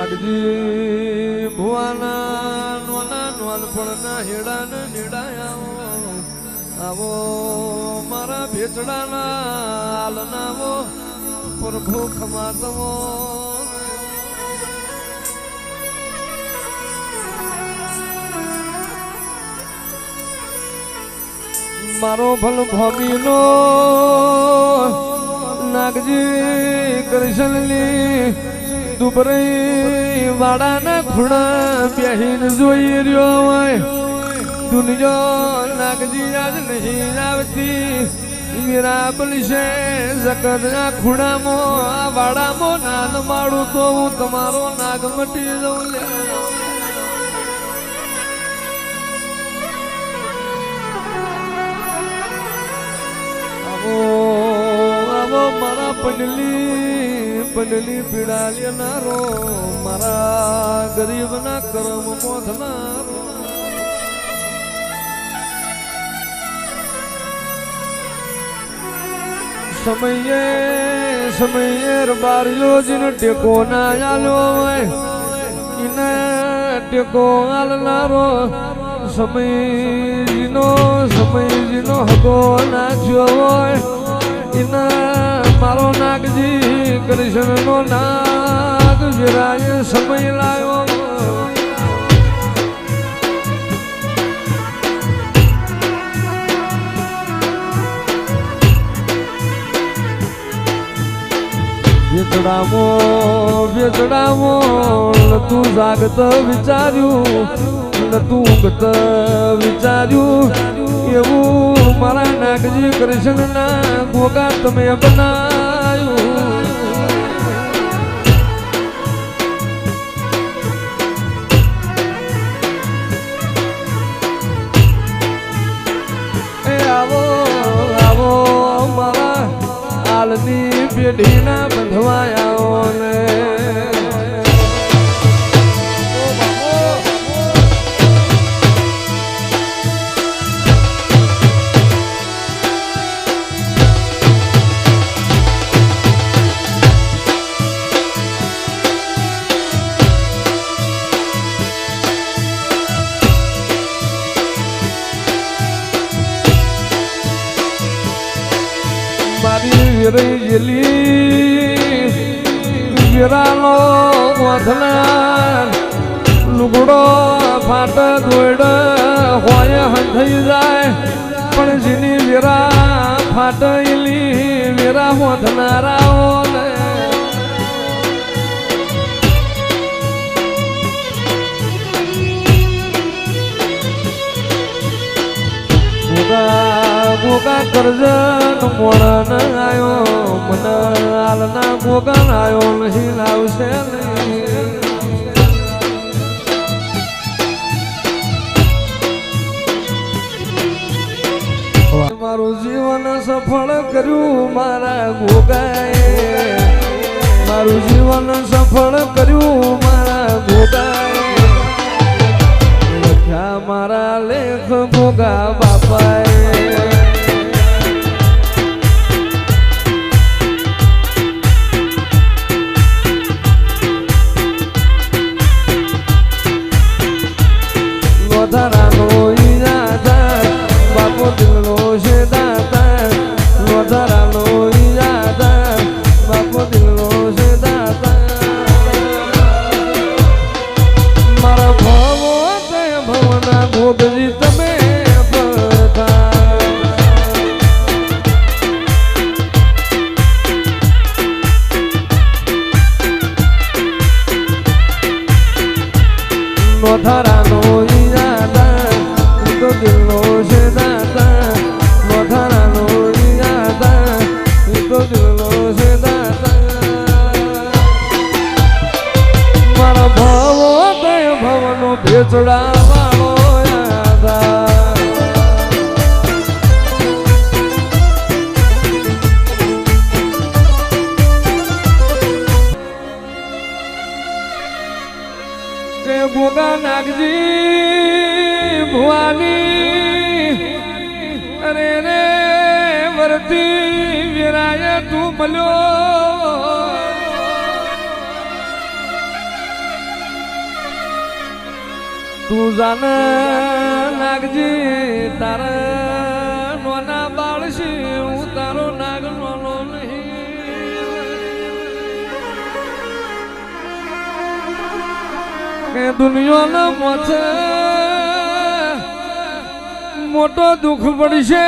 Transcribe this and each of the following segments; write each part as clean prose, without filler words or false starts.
નાગજી ભુવાના નોના નોનપણના હેડાને નીડાયા આવો મારા ભેચડાના હાલનાવો પ્રભુ ખમાતવો મારો ભલ ભોગીનો નાગજી કૃષ્ણની દુબરી વાડાના ખૂણા બેહીને જોઈ રહ્યો હોય દુનિયા નાગજી આજ નહીં આવતી મીરા બનશે જગતના ખૂણામાં આ વાડામાં નાદ માડું તો હું તમારો નાગ મટી જઉં લે આવો મારા પંડલી પીડા લેનારો મારા ગરીબના કરમ પોથનારો સમયે બારીઓ જીને ટેકો ના આલ્યો હોય એને ટેકો આલનારો સમયજીનો હગો નાખ્યો હોય એના મારો નાગજી કૃષ્ણનો નાગ વિરાય સમય લાવ્યો વેચડામો તું જાગત વિચાર્યું તું ગત વિચાર્યું એવું મારા નાગજી કૃષ્ણના ગોગા તમે બનાવ્યું એ આવો મારા હાલની પેઢીના બંધવાયાઓ ને વીરાનો વધના લુગડો ફાટ દોડ હોય હંધાઈ જાય પણ જેની વીરા ફાટેલી વીરા વધનારાઓ ગોગા કરજન મોણ આયો મને હાલના ગોગા આયો નહીં લાવશે મારું જીવન સફળ કર્યું મારા ગોગાએ મારું જીવન સફળ કર્યું મારા ગોગાએ લખ્યા મારા લેખ ગોગા બાપાએ વધારાનો ઈરાદા બાપો દિલનો છે દાતા વધારાનો ઈરાદા બાપો દિલનો છે દાતા મારા ભવો તે ભવના ભોગજી તમે વધારાનો ઈરાદા તો દિલનો છે દાતા વધારાનો ઈરાદા તો દિલનો છે દાતા મારા ભાવો તે ભવનો ભેચડા વાળો યાદા ગોગા નાગજી ભુવાની અરે રે વરતી વિરાય તું મળ્યો તું જાને નાગજી તારા નોના બાળશી હું તારો નાગ નોનો નહીં કે દુનિયાના મોથે મોટો દુઃખ પડશે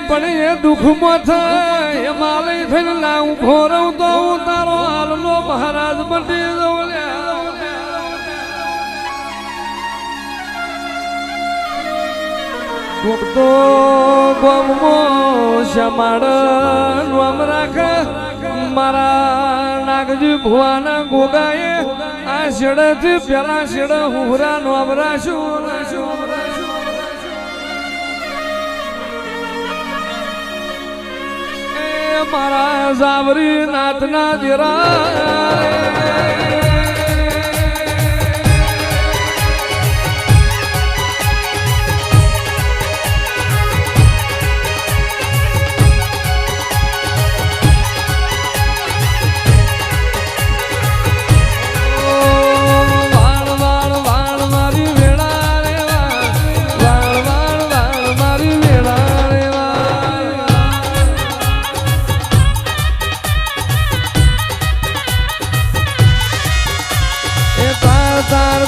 પણ એ દુઃખમાં થાય હિમાલય થઈને ના ઉભો રહું તો હું તારો હાલનો મહારાજ બની દઉં તો ગમો શમાડ નામ રાખ મારા નાગજી ભુવાના ગોગાએ આ શેડથી પેલા શેડ હુરા નામ રાશું મારા સાબરી નાથના જીરા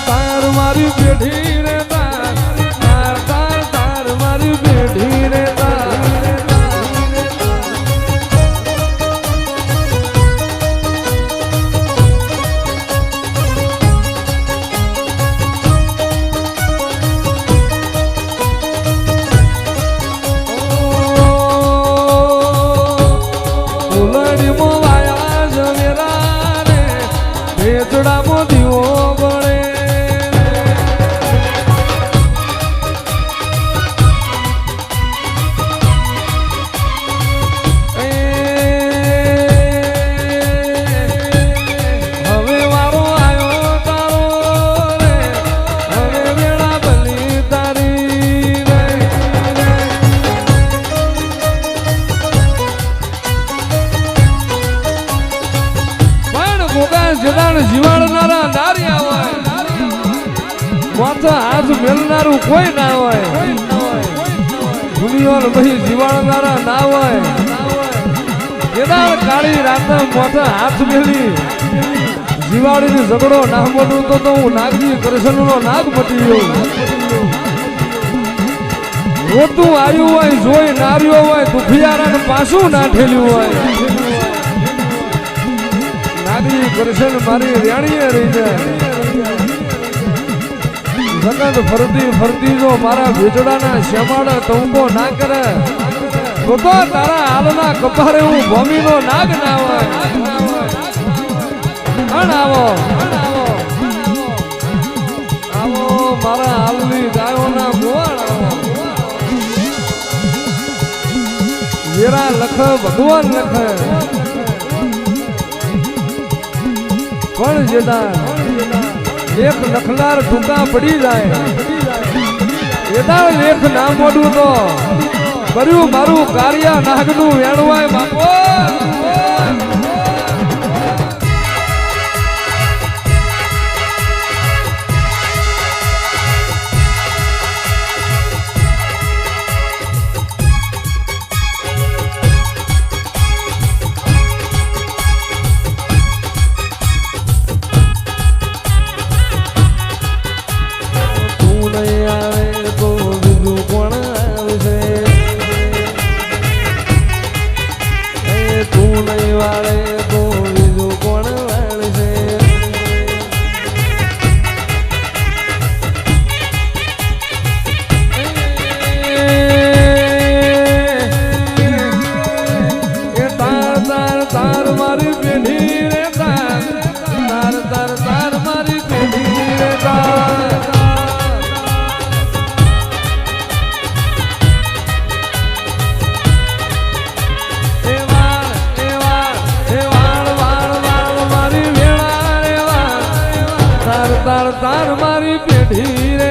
તાર મારી પેઢી રે તાર તાર તાર મારી પેઢી રે ઉલડી મો વાયા જમેરા રે ભેજડા મો દીવો જીવાડનારા નારિયા હોય માથા હાથ મેલનારું કોઈ ના હોય દુનિયાને પછી જીવાડનારા ના હોય કેદાર કાળી રાતે માથા હાથ મેલી જીવાડીને ઝઘડો ના મોટું તો હું નાગજી કૃષ્ણનો નાગ પટી ગયો રોતું આવ્યું હોય જોઈ નાર્યો હોય દુખિયારાને પાછું ના ઠેલ્યું હોય કૃષ્ણ મારી રેણીએ રહી જાય જગત ફરતી ફરતી જો મારા ભીજડાના શ્યામાડા ટંકો ના કરે તો તારા હાલના કપારે હું ભૂમિનો નાગ ના હોય આવો આવો મારા હાલની ગાયોના ગોવાળ આવો વેરા લખ ભગવાન લખે પણ જેદાર એક લખનાર ટૂંકા પડી જાય એદાર લેખ ના મોડું તો કર્યું મારું કાર્ય નાગનું વેણવાય બાપો તાર મારી પેઢી રે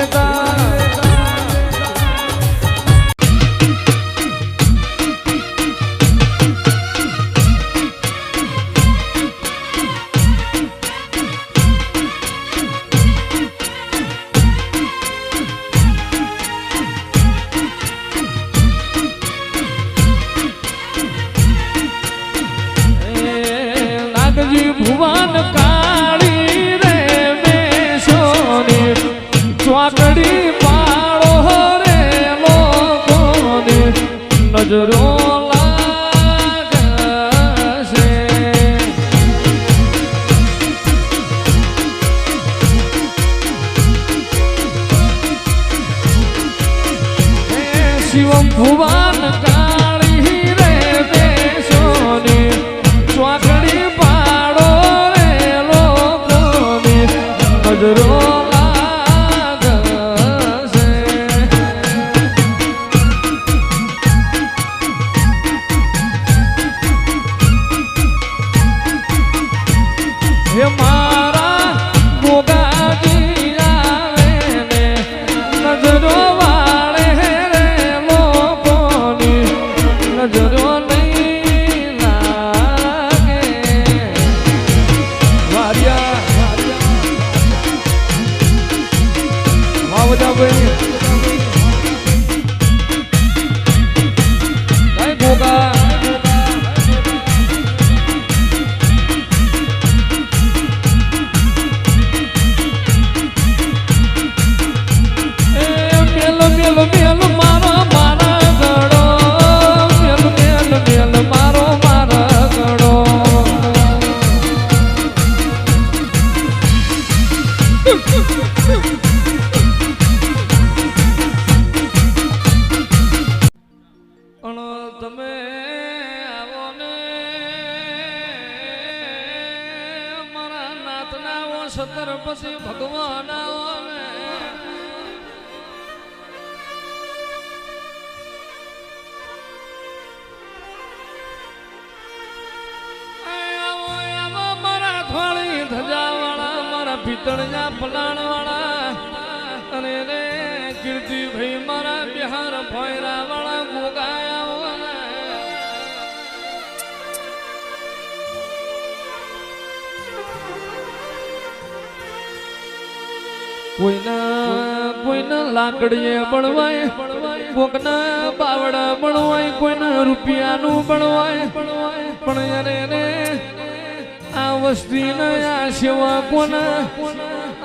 નાગજી ભુવન કાળી રે મેશોની ચોકડી પાડો રે લોકોની નજરો લાગશે. શિવમ ભુવન કાળી રે બેસોની ચોકડી પાડો રે લોકોની નજરો લાગશે. હે મારા ગોગાજી આવે ને નજરો વાળે રે લોકોની નજરો નહીં લાગે. વારિયા વાવજા ભાઈ કઈ ગોગા મેલ મેલ મારો મારા ગળો મેલ મેલ મેલ મારો મારા ગળો. તમે આવો ને મારા નાથના ઓ સતર પછી ભગવાન આવો ને. ધજાવાળા મારા પિત્તળના પલાણ વાળા અને રે કીર્તિ ભાઈ મારા બિહાર ભોયરા વાળા ગોગાયા. કોઈના લાકડીએ બળવાય કોકના બાવડા બળવાય કોઈના રૂપિયાનું બળવાય પણ યારે રે આ વસ્તી આ સેવા કોના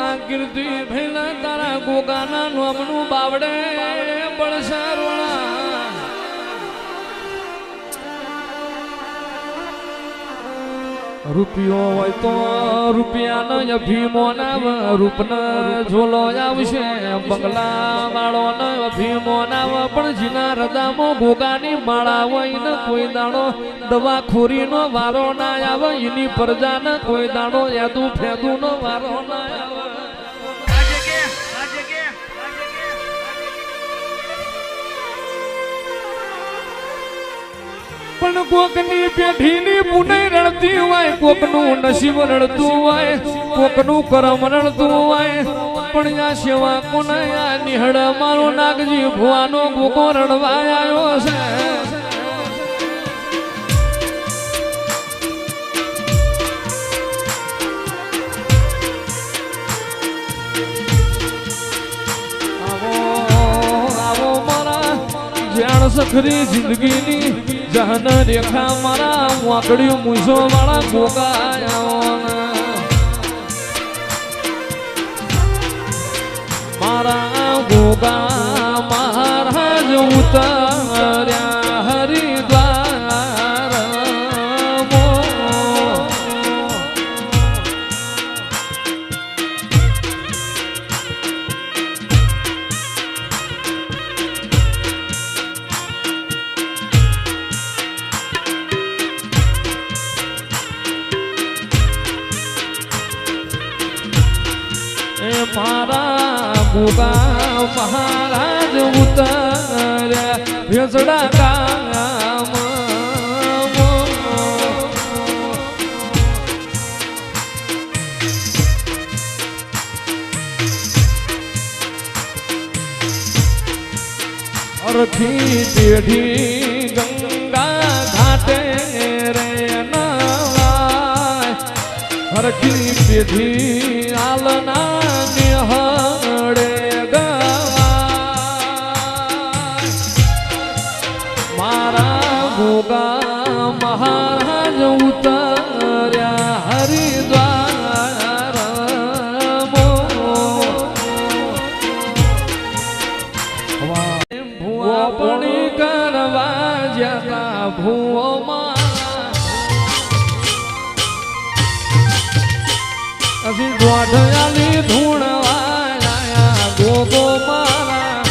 આ કીર્તિ ભૈલા તારા ગોગાના નોમનું બાવડે બળસારોણા. રૂપિયો હોય તો રૂપિયાનો અભીમો નાવ રૂપના ઝોલો આવશે બંગલા વાળો ન અભીમો નાવ પણ જીના હૃદયમાં ગોગાની માળા હોય ને કોઈ દાડો દવાખોરીનો વારો ના આવે એની પ્રજાને કોઈ દાડો યાદું ફેદુંનો વારો ના આવે. પણ કોકની પેઢીની પુનઈ રડતી હોય કોકનું નસીબ રડતું હોય કોકનું કરમ રડતું હોય પણ આ સેવા કોને આ નિહળ મારો નાગજી ભુવાનો ગોગો રડવા આવ્યો છે. જાણ સખરી જિંદગીની જહન રેખા મારા વાકડ્યું મૂસો વાળા ગોગાયા. મારા ગોગા મહારાજ ઉતર્યા હરિદ્વાર. મારા ગોગા મહારાજ ઉતર્યા ભેસડા ગામ. અરખી પેઢી ગંગા ઘાટે રે નવાય હરખી પેઢી આલના નિહળે ગવાય. મારા ગોગા મહારાજ ઉતર્યા પછી દોઢયાલી ધૂણવાયા ગોગો મારા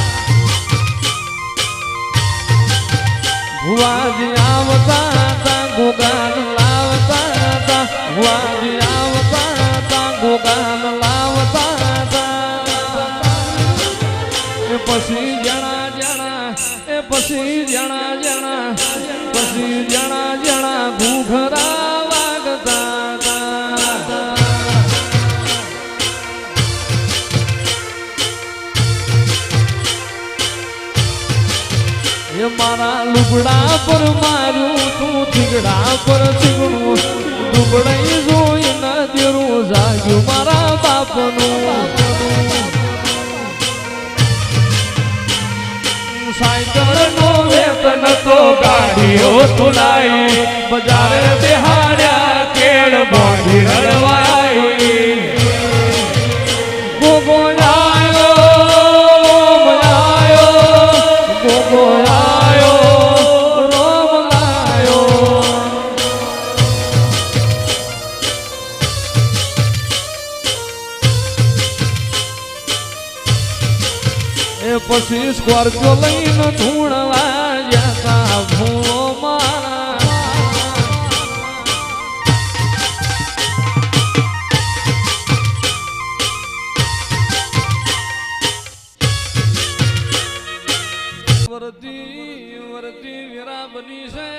ભુવાજી આવતા હતા ગોગાન લાવતા હતા ભુવાજી આવતા હતા ગોગાન લાવતા હતા એ પછી જણા જણા એ પછી જણા જણા પછી જણા જણા ઘૂઘરા વાગતા હતા એ મારા લુગડા પર મારું તું થીગડા પર થીગડું દુબડાઈ જોઈ ન દેરું જાગ્યું મારા બાપનું સાયકલ નો વેતન તો ગાડીઓ તુલાઈ બજારે બિહાડ્યા કેળ બોડી રળવાઈ ગોગો પછી સ્કોર્પિયો લઈને ધૂણવા જતા ભૂલો મારા વરતી વરતી વીરા બની છે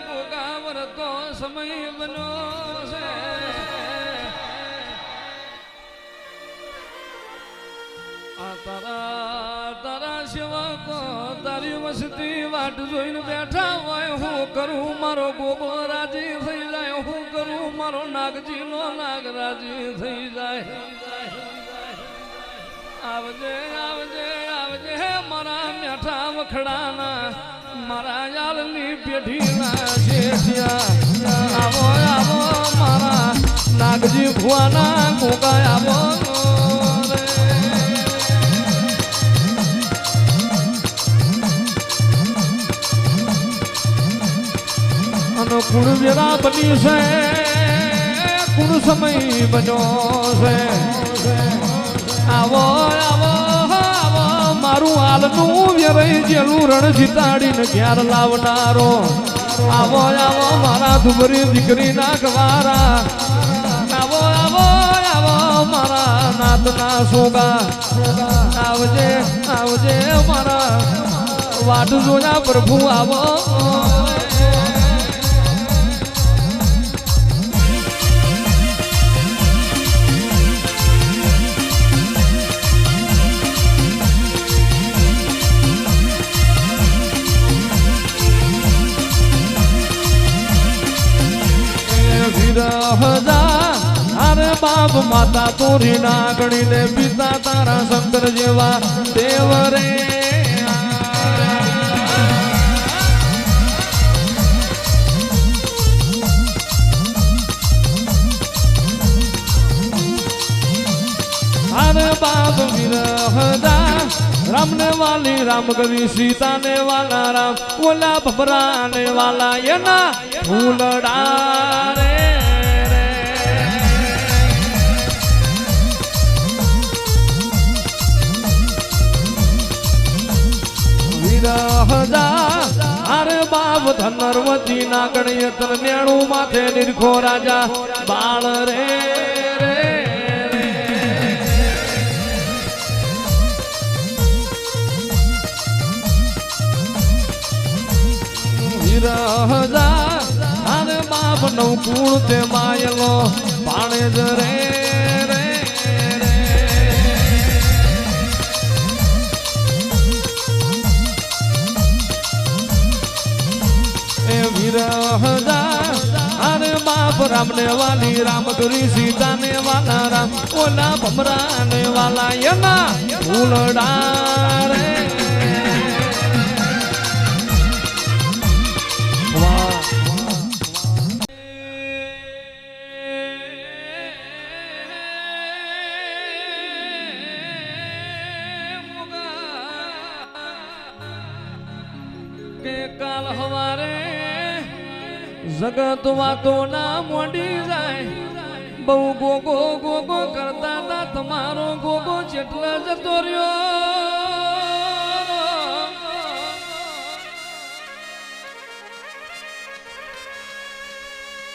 ભોગા વરતો સમય બન્યો છે તારા સેવકો તારી વસતી વાટ જોઈને બેઠા હોય હું કરું મારો ગોગો રાજી થઈ જાય હું કરું મારો નાગજી નો નાગ રાજી થઈ જાય આવજે આવજે આવજે મારા મેઠા વખડાના મારા યાલની પેઢીના શેઠિયા આવો આવો મારા નાગજી ભુવાના ગોગા આવો કુણ વેરા બની છે કુણ સમય બન્યો છે આવો આવો આવો મારું હાલનું વેરાઈ જેલું રણ જીતાડીને ઘેર લાવનારો આવો આવો મારા ધુબરી દીકરી ના ગવારા આવો આવો આવો મારા નાતના સોગા આવજે આવજે મારા વાટ જોયા પ્રભુ આવો અરે બાપ માતા તોરી નાગણી ને પિતા તારા શંકર જેવા દેવ રે અરે બાપ વિરહદા राम ने वाली राम कवि सीता ने वाला राम बोला भबरा ने वाला ये ना फूलड़ा रे विरहदा अरे बाप धनर्वती ना गणयतर नेणु माथे निरखो राजा बाल रे अरे बाप नवकूण ते मायलो पाणे रे रे ए विरहदा अरे बाप राम ने वाली राम तुरी सीता ने वाला राम ओला भमरा ने वाला ये ना फूलड़ा रे જગત વાતો ના મોડી જાય બહુ ગોગો ગોગો કરતા હતા તમારો ગોગો જેટલા જતો રહ્યો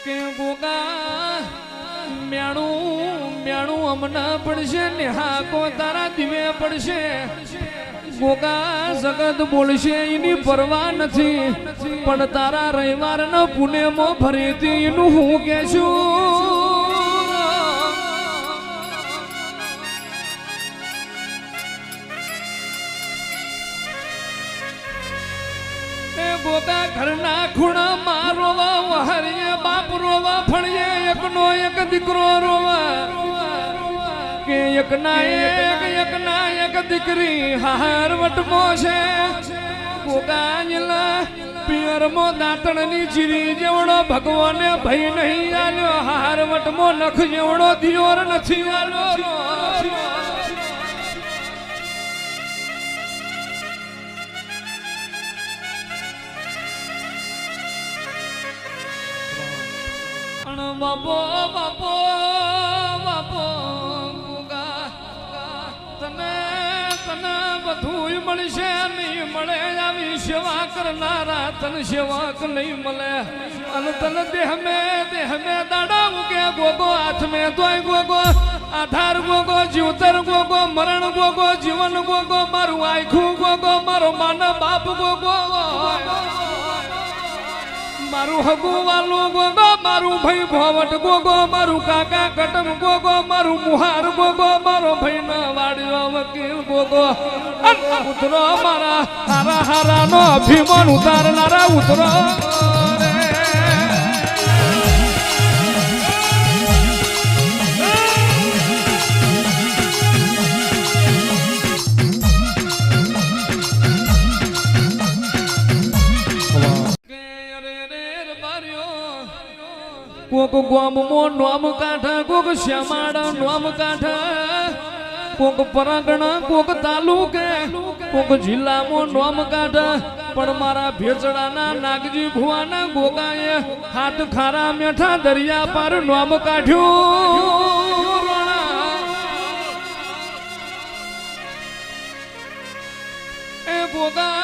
કે ગોગા મેણું હમણાં પડશે ને હા કો તારા દિવે પડશે ગોગા જગત બોલશે એની પરવા નથી પણ તારા રવિવાર ના પુણ્યમાં ફરીથી એનું હું કહેશું ગોગા ઘરના ખૂણામાં રોવા વહારીએ બાપ રોવા ફળીએ એકનો એક દીકરો રોવા કે એકના એક દીકરી હાર વટમો છે ગોગાંજલા પિયરમો દાંતણની ચીરી જેવડો ભગવાને ભય નહીં આલ્યો હાર વટમો નખ જેવડો દિયોર નથી આલ્યો બાપો બાપો બાપો તને તને બધું મળશે નહીં મળે આવી સેવા કરનારા તને સેવક નહીં મળે અને તને દેહ મેં દાડા ઉગે ગોગો હાથ મેં તોય ગોગો આધાર ગોગો જીવતર ગોગો મરણ ગોગો જીવન ગોગો મારું આખું ગોગો મારો માના બાપ ગોગો મારું હગુ વાલું ગોગો મારું ભાઈ ભોવટ ગોગો મારું કાકા કટમ ગોગો મારું મુહાર ગોગો મારો ભાઈ ના વાડ્યો વકીલ ગોગો ઉતરો મારા હારા હારા નો અભિમાન ઉતારનારા ઉતરો કોક ગોમમો નોમ કાઠા કોક શ્યામાડા નોમ કાઠા કોક પરાગણા કોક તાલુકે કોક જિલ્લામાં નોમ કાઠા પણ મારા ભેચડાના નાગજી ભુવાના ગોગાએ હાથ ખારા મેઠા દરિયા પાર નોમ કાઢ્યું એ ગોગા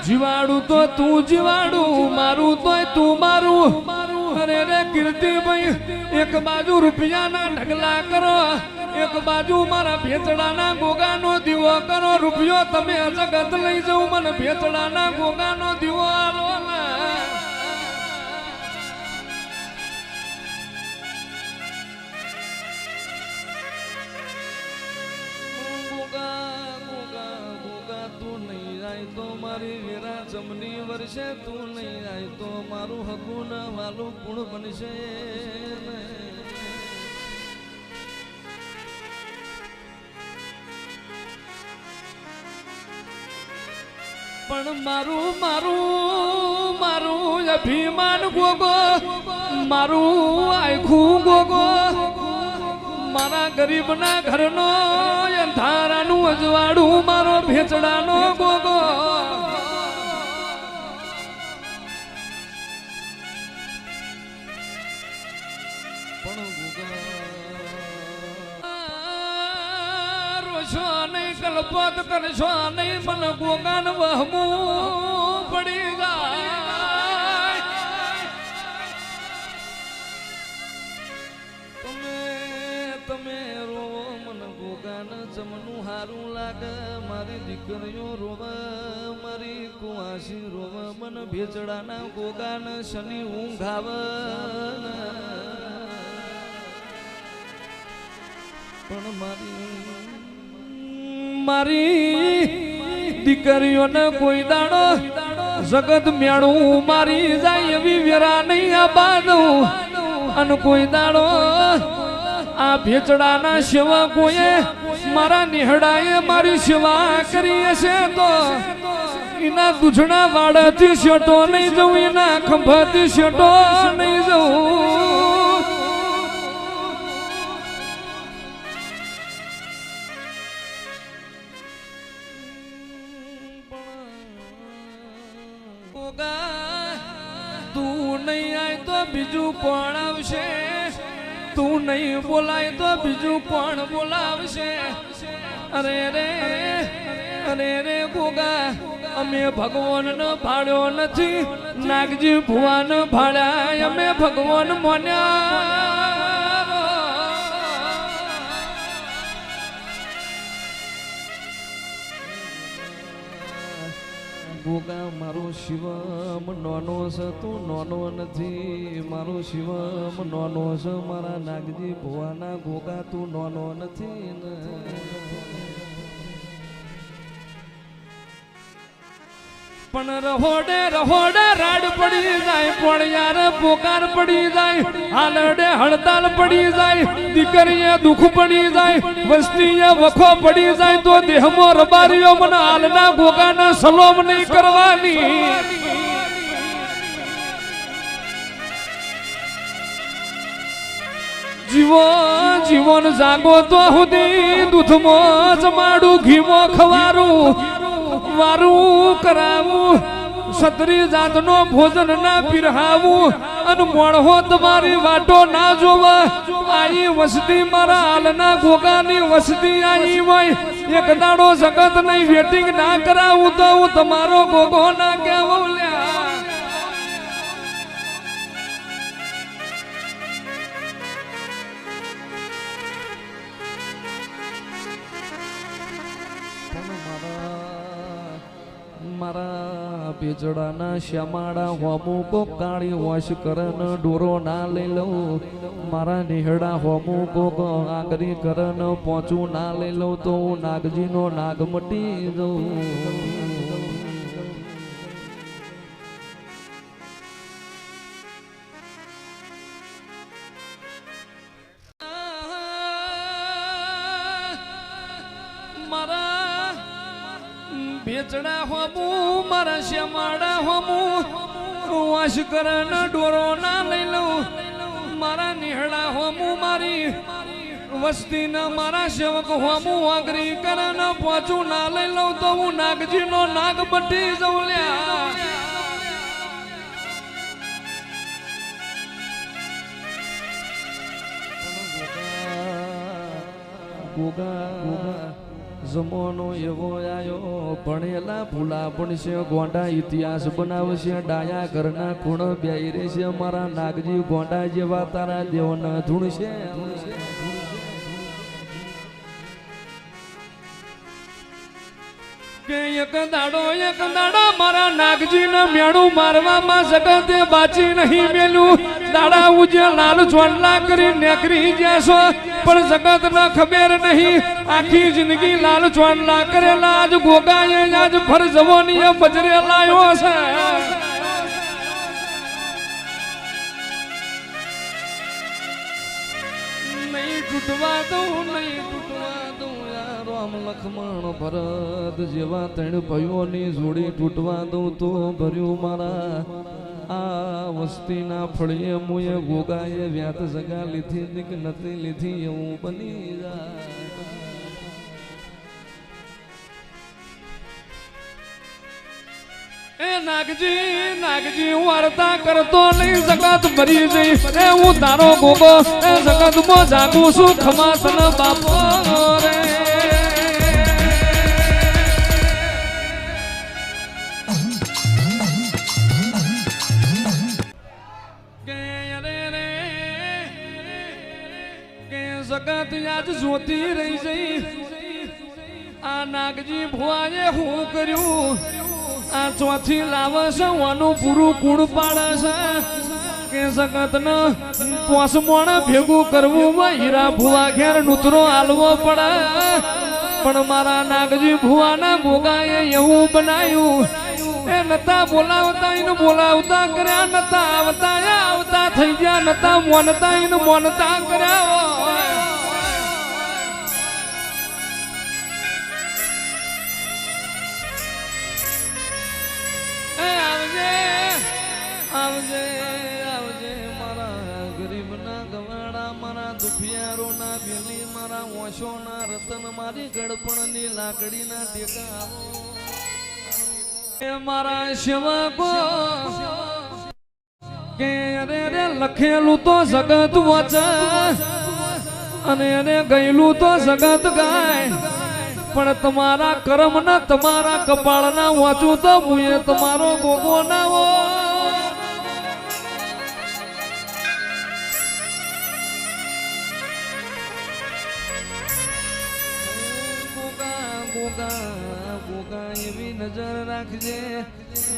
જીવાડું તો તું જીવાડું મારું તોય તું મારું અરે રે કીર્તિભાઈ એક બાજુ રૂપિયાના ઢગલા કરો એક બાજુ મારા ભેચડાના ગોગાનો દીવો કરો રૂપિયો તમે જગત લઈ જાઉં મને ભેચડાના ગોગાનો દીવો આલો તો મારી વેરા જમની વર્ષે તું નહીં આય તો મારું હકું ના વાલું પૂર્ણ બનશે પણ મારું અભિમાન ગોગો મારું આખું ગોગો મારા ગરીબના ઘરનો અંધારાનું અજવાળું મારો ભેચડાનો ગોગો રોશો નહીં કલ્પત કરશો નહીં મને ગોગાન વહમું પડી જાય તમે રોવો મને ગોગાન જમનું હારું લાગે મારી દીકરીઓ રોવે મારી કુવાસી રોવે મને ભેચડાના ગોગાન શનિ ઊંઘ આવે પણ મારી દીકરીઓને કોઈ દાડો જગત મેળું મારી જાય એવી વેરા નહીં આ બાદું અને કોઈ દાડો આ ભેચડાના સેવકોએ મારા નિહડાએ મારી સેવા કરી હશે તો એના દૂધણા વાડાથી શેટો નહીં જવું એના ખંભાથી શેટો નહીં જવું તું નહીં નહીં આય તો બીજું કોણ આવશે તું નહીં બોલાય તો બીજું કોણ બોલાવશે અરે રે અરે રે ગોગા અમે ભગવાન ભાડ્યો નથી નાગજી ભુવાન ભાડ્યા અમે ભગવાન મોન્યા ગોગા મારો શિવમ નાનો છે તું નાનો નથી મારો શિવમ નાનો છે મારા નાગજી ભુવાના ગોગા તું નાનો નથી ને પણ રહોડે રાડ પડી જાય પણ યાર પોકાર પડી જાય હાલડે હડતાલ પડી જાય દીકરીએ દુઃખ પડી જાય વસ્તીએ વખો પડી જાય તો દેહમાં રબારીઓ મને હાલના ગોગાના સલોમ નહીં કરવાની જીવન જાગો તો સુધી દૂધમાં જમાડું ઘીમાં ખવારું વારું કરાવું સત્રી જાતનો ભોજન ના પીરહાવું અને મોણહો તમારી વાટો ના જોવા આઈ વસતી મારા હાલના ગોગાની વસતી આઈ હોય એક દાડો જગત નહીં વેટિંગ ના કરાવું તો હું તમારો ગોગો ના કહેવું લ્યા મારા બેજડાના શ્યામાડા હોમું કો કાળી વોશ કરન ડોરો ના લઈ લઉં મારા નિહડા હોમું કો આગરી કરન પોચું ના લઈ લઉં તો હું નાગજીનો નાગ મટી જઉં બેચડા હોમું મારા શ્યામાડા હોમું વાશ કરન ડોરો ના લઈ લઉં મારા નિહડા હોમું મારી વસ્તીના મારા સેવક હોમું આગરી કરન પોચું ના લઈ લઉં તો હું નાગજીનો નાગ બટી જઉં લ્યા ગોગા જમોનો એવો આયો ભણેલા ભૂલા ભણશે ગોંડા ઇતિહાસ બનાવશે ડાયા ઘરના ખૂણ બેહી રહેશે મારા નાગજી ગોંડા જેવા તારા દેવના ધૂણશે કે એક દાડો મારા નાગજીને મેણું મારવામાં જગતે બાચી નહીં મેલું દાડા ઉજે લાલ ચોંડલા કરી નેકરી જશો પણ જગત ને ખબર નહીં આખી જિંદગી લાલ ચોંડલા કરેલા આજ ગોગાએ આજ ફર જવાની બજરે લાયો છે નહીં તૂટવા દઉં રામ લખમણ ભરત જેવા ત્રણ ભાઈઓની જોડી તૂટવા દઉં તો ભર્યું મારા આ વસ્તીના ફળીએ મુએ ગોગાએ વ્યાત જગા લીધી કે નથી લીધી એવું બની જાય એ નાગજી વાર્તા કરતો નહીં જગત ભરી જઈ એ હું તારો ગોગો એ જગત માં જાગું છું ખમાસન બાપો રે જગત આજ જોતી રહી જઈ આ નાગજી ભુવાએ હું કર્યું આ ચોથી લાવે છે વાનું પૂરું કુળ પાડે છે કે જગત ને પોસમોણ ભેગું કરવું હીરા ભુવા ઘેર નૂતરો હાલવો પડે પણ મારા નાગજી ભુવાના ગોગાએ એવું બનાવ્યું એ નતા બોલાવતા કર્યા નતા આવતા થઈ ગયા નતા મોનતા કર્યા આવજે મારા ગરીબના ગવાડા મારા દુખિયારોના બેલી મારા ઓશોના રતન મારી ગડપણની લાકડીના ટેકા એ મારા સેવકો કે અરે રે લખેલું તો જગત વચે અને એને ગયેલું તો જગત ગાય, પણ તમારા કર્મ ના તમારા કપાળ ના વાંચું તો હું એ તમારો ગોગો ના હો. એવી નજર રાખજે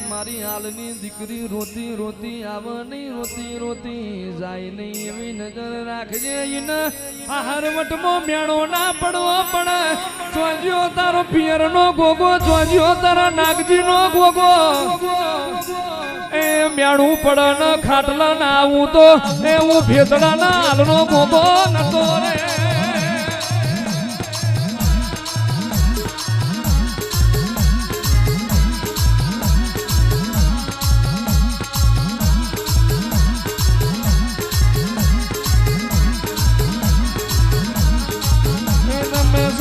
મારી હાલની દીકરી રોતી રોતી આવે નહીં, રોતી રોતી જાય નહીં, એવી નજર રાખજે. એને હરવટમાં મેળો ના પડવો પડે. ચોજ્યો તારો પિયર નો ગોગો, ચોજ્યો તારા નાગજી નો ગોગો, એ મેળું પડે ને ખાટલા ના આવું તો એવું ભેતડા ના હાલનો ગોગો નતો રે.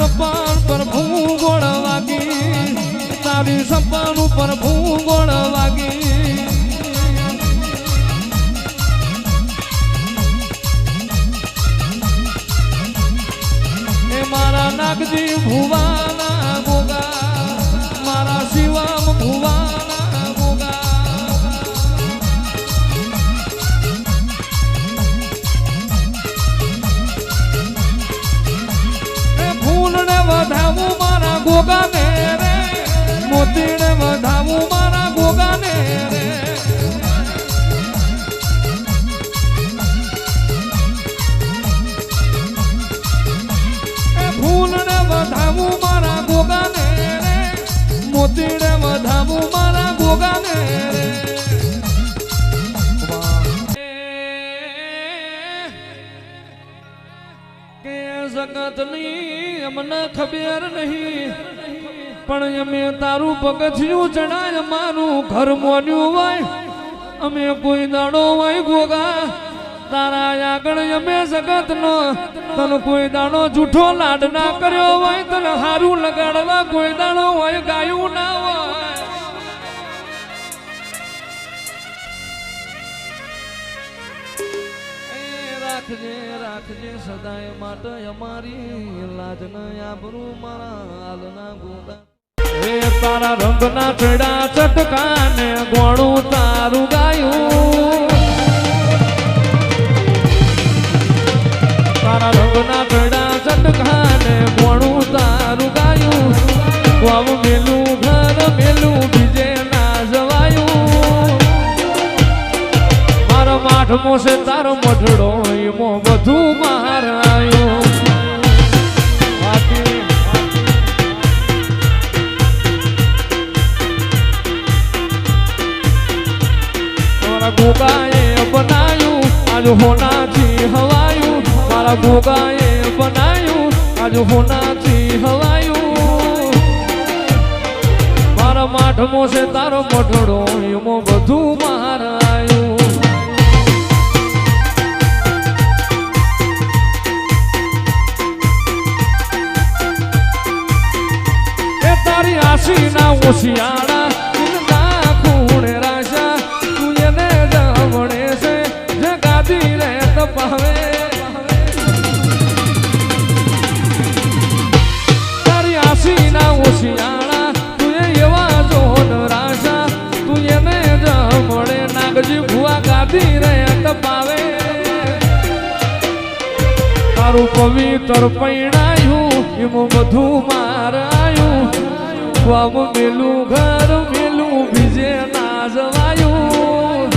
સપન પર ભૂગોળ વાગી, તારી સપન ઉપર ભૂગોળ વાગી. એ મારા નાગજી ભુવાના ગોગા, મારા શિવામ ભુવાના ગોગા. વધાવું મારા ગોગા ને રે, મોતીને વધાવું મારા ગોગા ને રે. ફૂલને વધાવું મારા ગોગા ને રે, મોતીને વધાવું મારા ગોગા ને રે. કે જગતની અમને ખબર નહીં, પણ અમે તારું પગથિયું ચડાય મારું ઘર મોન્યું હોય. અમે કોઈ દાડો હોય ગોગા તારા આગળ અમે જગતનો તને કોઈ દાડો જૂઠો લાડ ના કર્યો હોય, તને હારું લગાડવા કોઈ દાડો હોય ગાયું ના હોય. રાખજે રાખજે સદાય માટે અમારી લાજ ન આબરૂ મારા હાલના ગોગા. હે તારા રંગના ચડા ચટકાને ગોણું તારું ગાયું, તારા રંગના ચડા ચટકાને ગોણું તારું ગાયું. વાવ મેલું ઘર મેલું બીજે ના જવાયું. મારા માઠમો છે તારો મઢડો એમાં બધું બહાર આવ્યું. મારા ગોગાએ બનાયું આજ હોનાથી હવાયું, મારા ગોગાએ બનાયું આજ હોનાથી હવાયું. મારા માઠમો છે તારો મઢડો એમાં બધું બહાર આવ્યું. તારી આશી ના ઓશિયાળા ના ખૂણે રાશા, તું એને જમણે છે જે ગાદી રે તપાવે. તારી આશી ના ઓશિયાળા તું એવા જોન રાશા, તું એને જમણે નાગજી ભુવા ગાદી રે તપાવે. તારું પવિત્ર પૈણાયું એમાં બધું માર આવ્યું. વામ મેલું ઘર મેલું બીજે ના જવાયું.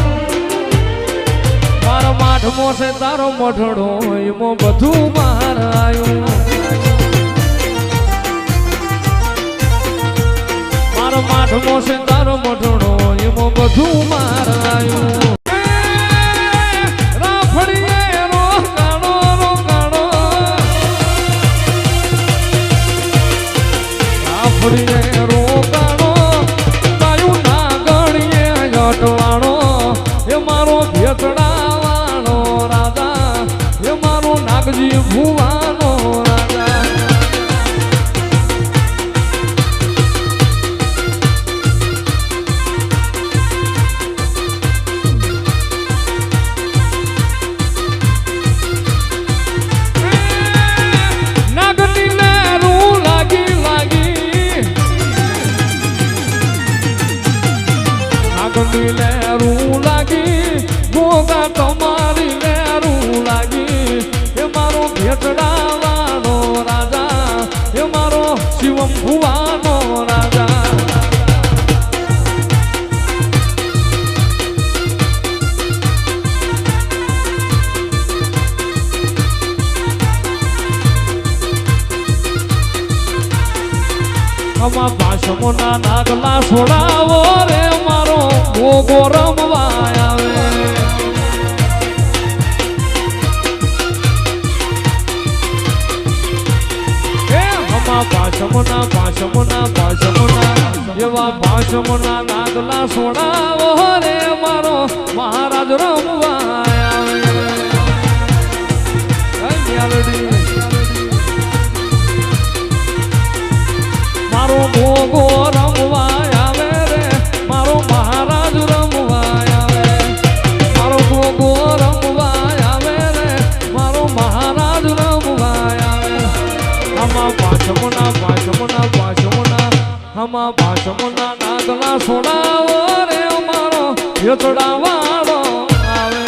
મારા માઠમો છે તારો મઢડો એમાં બધું બહાર આવ્યું. મારો માઠમો છે તારો મઢડો એમાં બધું બહાર આવ્યું. રોકાણો તાયું ના ગણીએ અટવાણો, એ મારો ભેતડાવાળો રાજા, એ મારો નાગજી ભુવાનો રાજા. આમાં પાછમના નાગલા છોડાવો રે મારો ભોગો રમવા આવે પાછમના એવા પાછમના નાગલા છોડાવો રે મારો મહારાજ રમવા આવે મારો ભોગો રમવા આવે રે મારો મહારાજ રમવા આવે મારો ભોગો રમવા આવે રે મારો મહારાજ રમવા આવે આમાં પાછમના આમાં પાછમના નાગલા છોડાવો રે મારો યતડાવાળો આવે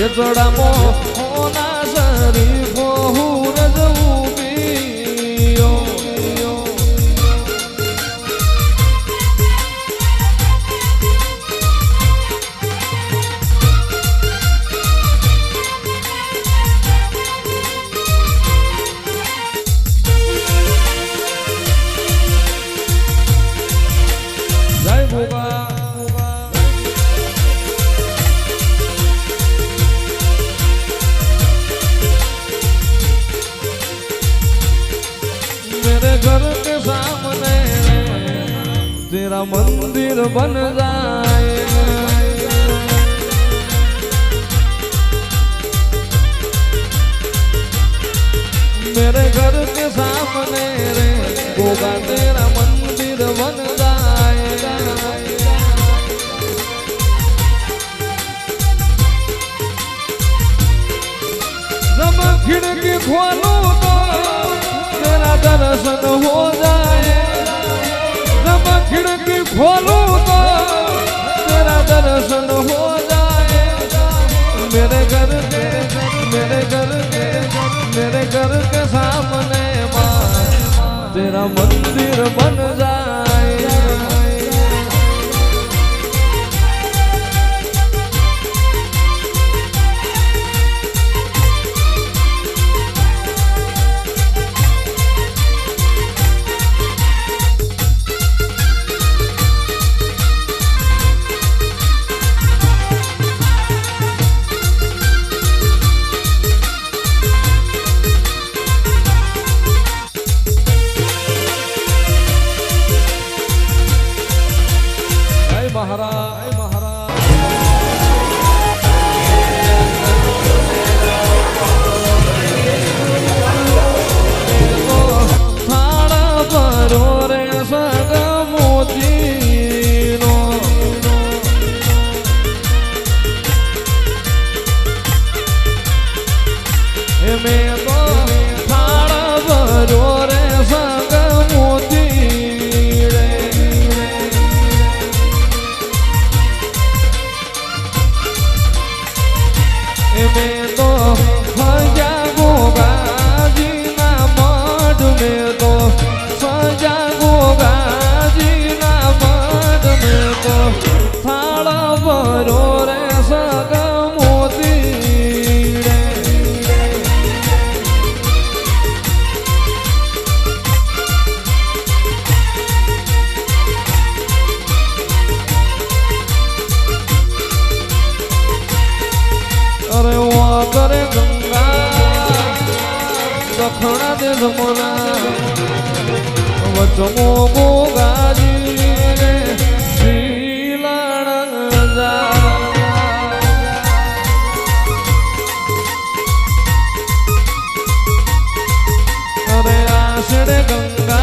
બેચડામાં હોના સરી બહુ રજવું ગીયો જય ભોગા घर के सामने तेरा मंदिर बन जाए मेरे घर के सामने रे होगा तेरा मंदिर बन जाएगा जब खिड़की खोलूं तो तेरा दर्शन हो जाए जब खिड़की खोलूं तो तेरा दर्शन हो जाए मेरे घर के सामने माँ तेरा मंदिर बन जाए રે ગંગા દખણા દે જમના વચમો ગોગાજી રે શ્રીલાણ જા અરે આશરે ગંગા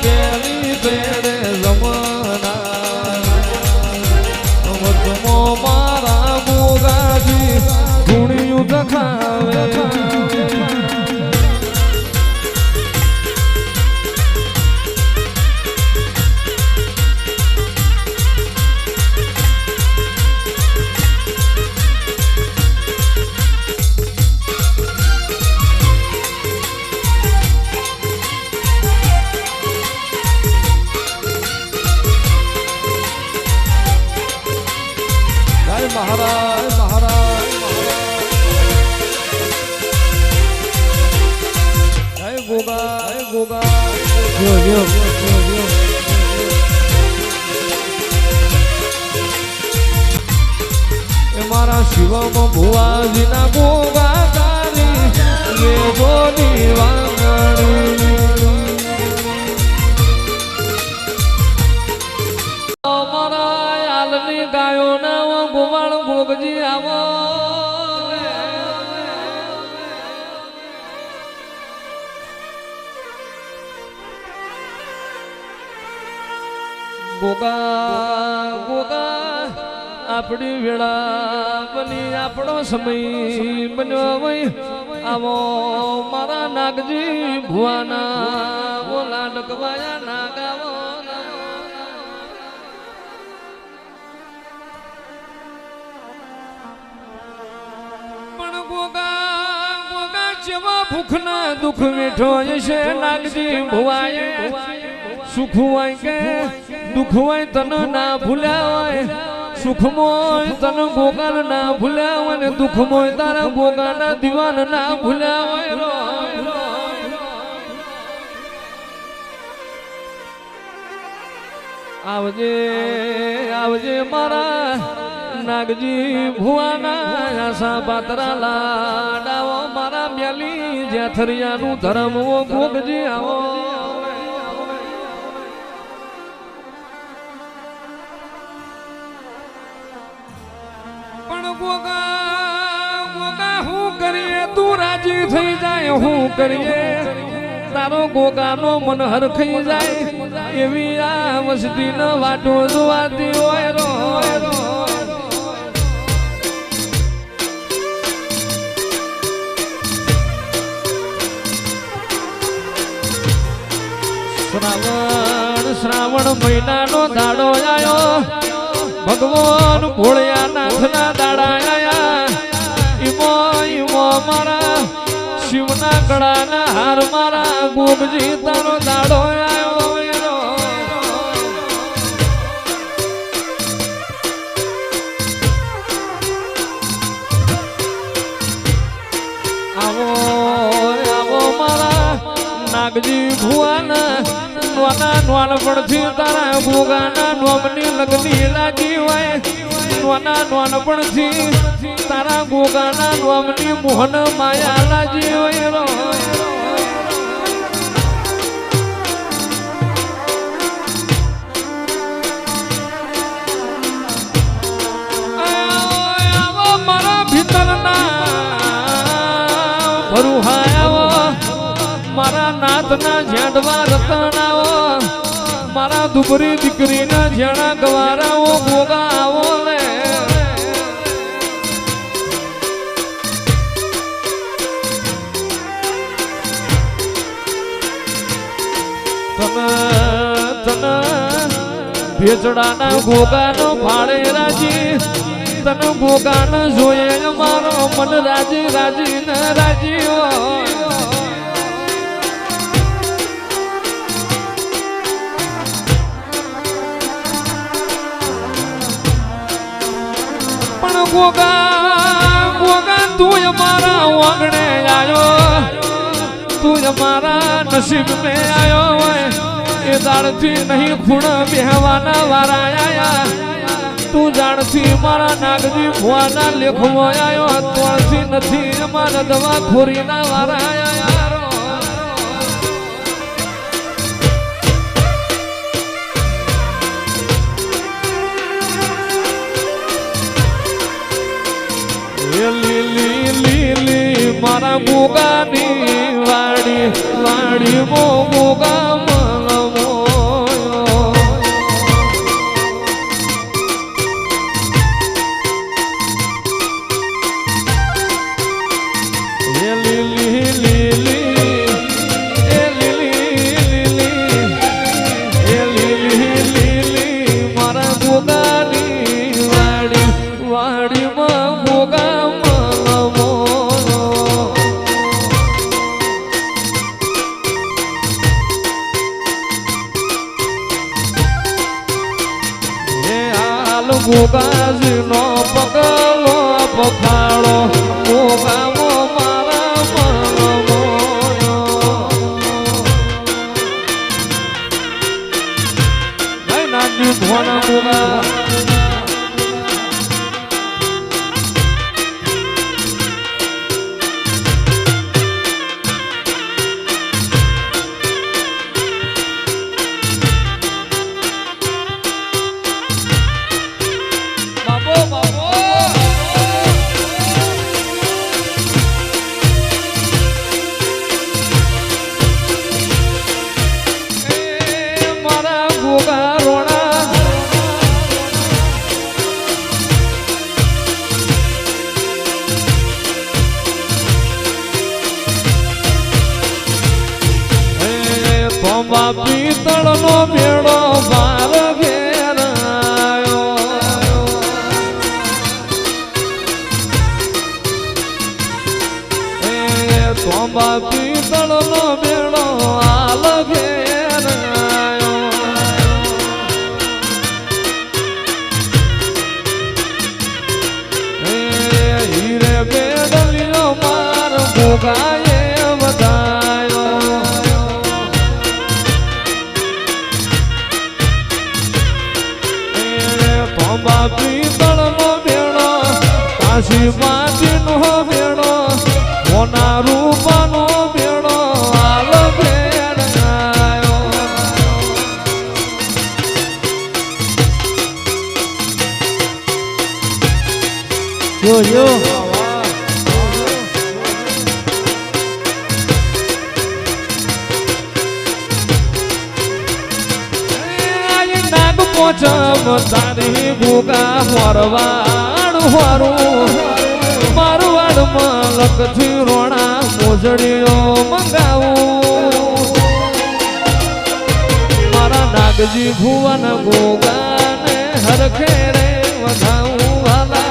પેલી પેરે જમના વચમો મારા ગોગાજી ધૂણિયું દખાવે મહારાજ મહારાજ જય ગોગા જો એ મારા શિવમ ભુવાજીના ગોગા તારી એ ગોની વાંગણી મારા આલની ગાયો ના ગોવાળ ગોગજી આવો ગોગા ગોગા આપણી વેળા બની આપણો સમય બન્યો હોય આવો મારા નાગજી ભુવાના બોલા ડકવાયા નાગાવો જેવા ભૂખના દુઃખ મીઠો છે નાગજી ભુવાએ સુખ હોય કે દુઃખ હોય તને ના ભૂલ્યા હોય સુખ મોય તને ગોગાન ના ભૂલ્યા હોય ને દુઃખ મોય તારા ગોગાના દીવાન ના ભૂલ્યા હોય આવજે આવજે મારા નાગજી ભુવાના આશા પાતરા લાડાવો મારા મ્યાલી જેથરિયાનું ધર્મ ગોગજી આવો પણ ગોગા ગોગા હું કરીએ તું રાજી થઈ જાય હું કરીએ તારો ગોગાનો મન હરખાઈ જાય એવી આ વસ્તી ન વાટો જોવાતી હોય રો શ્રાવણ મહિનાનો દાડો આયો ભગવાન ભોળિયાનાથના દાડા આયા ઈમો ઈમો મારા શિવના ગળાના હાર મારા ગોગજી તારો દાડો આયો આવો આવો મારા નાગજી ભુવાના નોના નોનપણથી તારા ગોગાના નોમની લગની લાગી હોય નોના નોનપણથી તારા ગોગાના નોમની મોહન માયા લાગી હોય રો આવો મારા ભીતરના ભરુહાયા મારા નાથના ઝેંડવા રતનાઓ મારા દુબરી દીકરીના ઝેણા ગવારાઓ ગોગા આવો લે તન ભેચડાના ગોગાનો ભાડે રાજી તન ગોગાને જોઈએ મારો મન રાજી રાજી ન રાજી ગોગા ગોગા તું અમારા આંગણે આયો તું અમારા નસીબ में आयो હોય એ દાડથી નહીં ખૂણ બેહવાના વારા આયા તું જાણથી મારા નાગજી ભુવાના લેખમાં આવ્યો તોળથી નથી મારા દવા ખોરીના વારા આયા લીલી લીલી મારા ગોગાની વાડી વાડી મો ગોગા મનમો લીલી લીલી એ લીલી લીલી એ લીલી લીલી મારા ગોગાની વાડી વાડી માં ગોગા ગોગાજી નો પગલો પખાડો ગોગામો મારા મનમો નાની ભોના ગોગા પિત્તળ નો મેળો બાર ઘેર આયો તોંબા પિત્તળ નો મેળો આલ ઘેર આયો હીરે બેડલીઓ માર ભોગાએ વધાયો પિત્તળ નો બેડો કાશી માટી નો બેડો મોના રૂપા નો બેડો આલ ભેર આયો yo પોચમ તારી ભૂગા મારવાડ વારું મારવાડ માં લખથી રોણા મોજડીઓ મંગાવું મારા નાગજી ભુવન ગોગાને હરખે રે વધાવું વાલા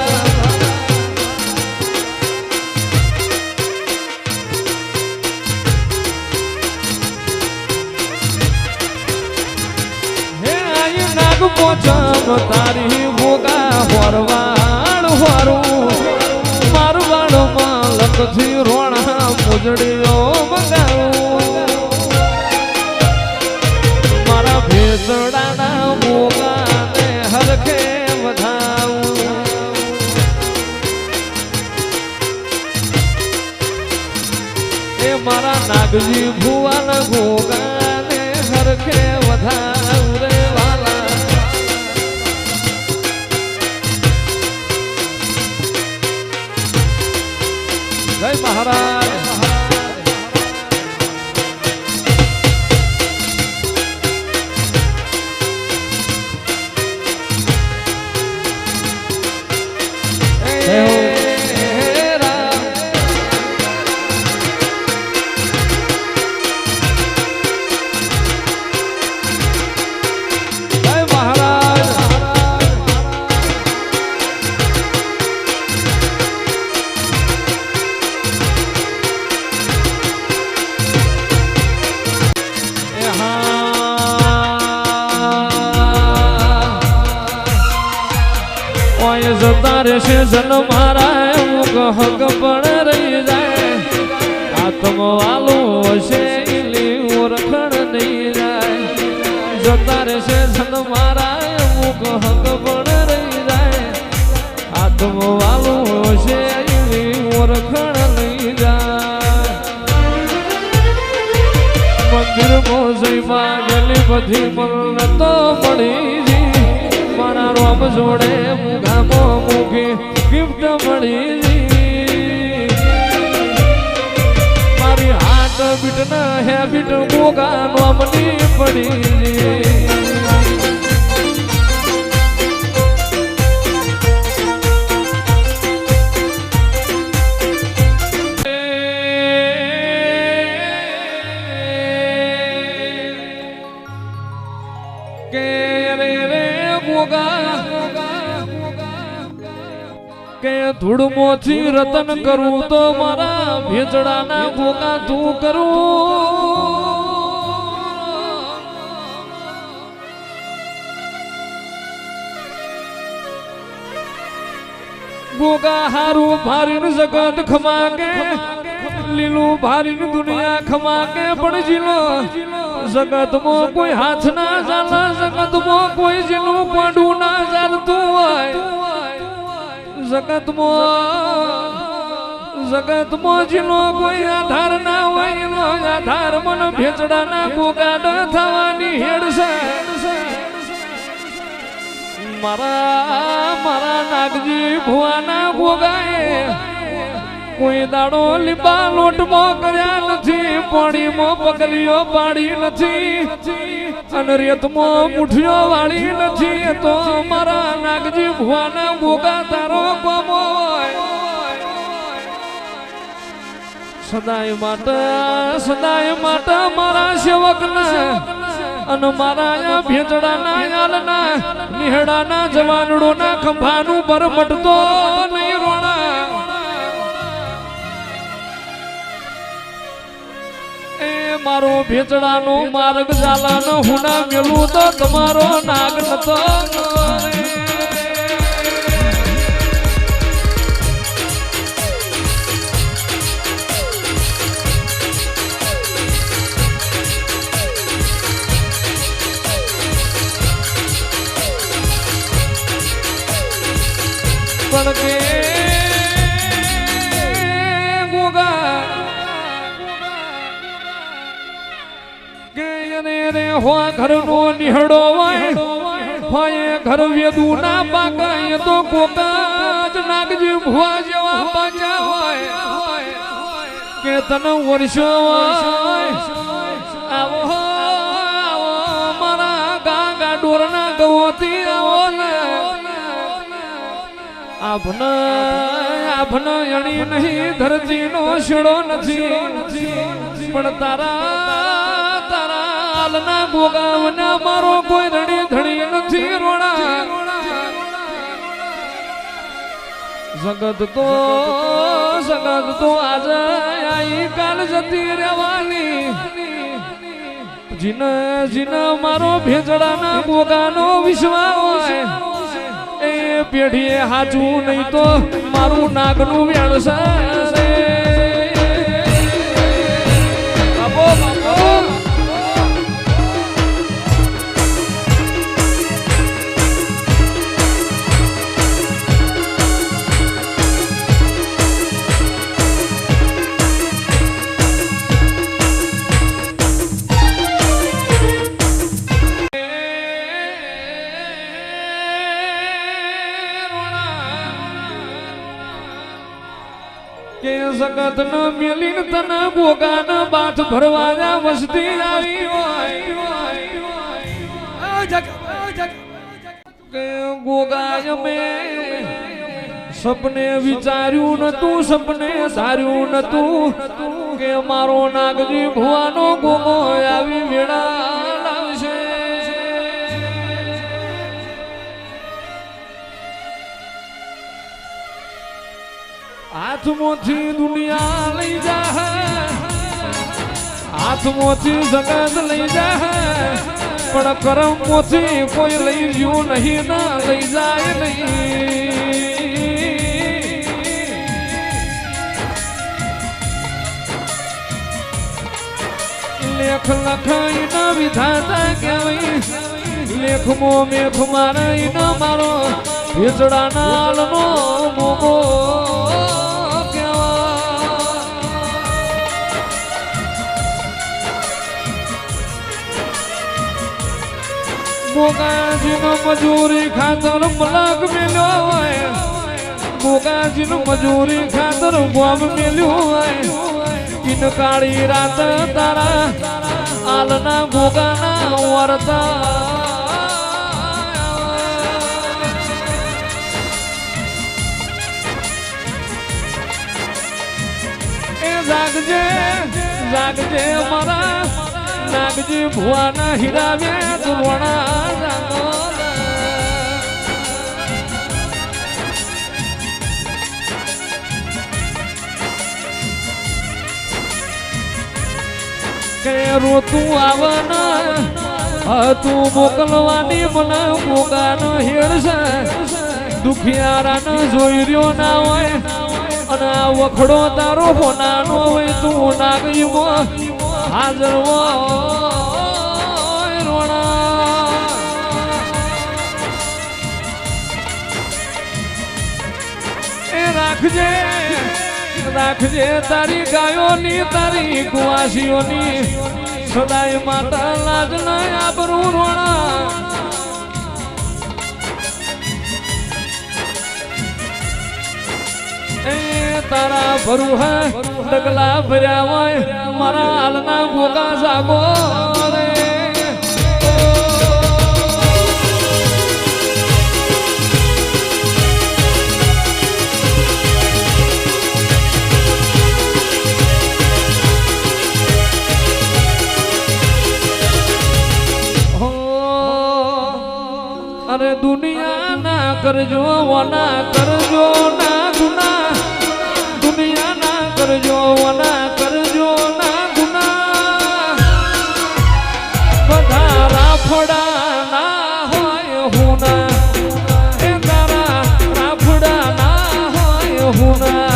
પોચમ તારી ભોગા હોરવાડ હોરું મારવાડ માં લખથી રોણા મોજડીઓ મંગાવું મારા ભેસડાના ભોગાને હરખે વધાવું એ મારા નાગજી ભુવન ગોગાને હરખે વધાવું રે વાલા જય મહારાજ જતા રહેશે જન મારા અમુક હક પણ રહી જાય આત્મવાલું હશે એલી ઓળખણ નહીં જાય જતા રહેશે જન મારા અમુક હક પણ રહી જાય મંદિર મોસઈમાં ગલી બધી મન તો મળી મારા રોમ જોડે મુગામો મૂકી ગિફ્ટ મળી મારી હાથ બીટ ના હેબિટ ગોગા નોમની પડી કે ધૂળમોથી રતન કરું તો મારા ભેજડાના ગોગા તું કરું ગોગા હારું ભારીન જગત ખમાકે લીલું ભારીન દુનિયા ખમાકે પણ જીલો જગતમાં કોઈ હાથ ના ચાલે જગતમાં કોઈ જીલું પડું ના ચાલતું હોય જગતમાં જીનો કોઈ આધાર ના હોય એનો આધાર મન ભેચડાના ગોગાડ થવાની હેડ છે મારા નાગજી ભુવાના ગોગાએ કોઈ દાડો લીંબા લોટમાં કર્યા નથી પાણીમાં પગલીઓ પાડી નથી અને રેતમાં મુઠીઓ વાળી નથી તો મારા નાગજી ભુવાના ગોગા તારો ગમો સદાય માટે મારા સેવકના અને મારા ભેજડાના યાલના નિહડાના જવાનડોના ખંભાનું પર મટતો નહીં રોણા મારો ભેચડાનો માર્ગ ચાલાનો હુના મેલું તો તમારો નાગ નતો પણ કે ઘરનો નિહડો હોય ઘર વેદું ના પાકાય તો કોકા જ નાગજી ભુવા જેવા પાછા હોય કે તને વર્ષો આવો મારા ગાગા ડોરના ગવોતી આવો ને આભન અણી નહીં ધરતીનો શેડો નથી પણ તારા હાલના ગોગાવના મારો કોઈ રડી ધડી નથી રોણા જગત તો આજે આઈ કાલ જતી રહેવાની જીન મારો ભેજડાના ગોગાનો વિશ્વાસ હોય એ પેઢીએ હાચું નહીં તો મારું નાગનું વેણસે કે જગત ન મેલીન તને ગોગાન બાથ ભરવાના વસતી આવી હોય કે ગોગાય મેં સપને વિચાર્યું નતું સપને ધાર્યું નતું કે મારો નાગજી ભુવાનો ગોગો આવી વેળા લાવશે હાથમાંથી દુનિયા લઈ જા હાથમાંથી જગત લઈ જા પણ કરમમાંથી કોઈ લઈ ગયું નહીં ના લઈ જાય નહીં લેખ લખાઈ ન વિધાતા કહેવાય લેખમો મેખ મારે ન મારો ભેજડા નાલનો મોગો મોગાજીનો મજૂરી ખાતર મલક મેલ્યો હોય મોગાજીનો મજૂરી ખાતર બોમ્બ મેલ્યું હોય કિન કાળી રાત તારા આલના ગોગાના વર્તા એ જાગજે જાગજે મારા નાગજી ભુવાના હીરાવ્યા દુર્વણા જાગો કે રોતું આવના તું મોકલવાની મને મોગાનો હેડ છે દુખિયારાને જોઈ રહ્યો ના હોય અને આ વખડો તારો હોનાનો હોય તું નાગીમાં હાજર હોય રોણા એ રાખજે રાખજે તારી ગાયોની તારી કુવાસીઓની સદાય માતા લાજ ન આબરૂ રોણા એ તારા ભરું હે ડગલા ભર્યા હોય મારા હાલના ગોગા જાગો રે અરે દુનિયા ના કરજો વના કરજો ના ગુના દુનિયા ના કરજો વના કરજો ના ગુના બધા રાફડા ના હોય હુના એ તારા રાફડા ના હોય હુના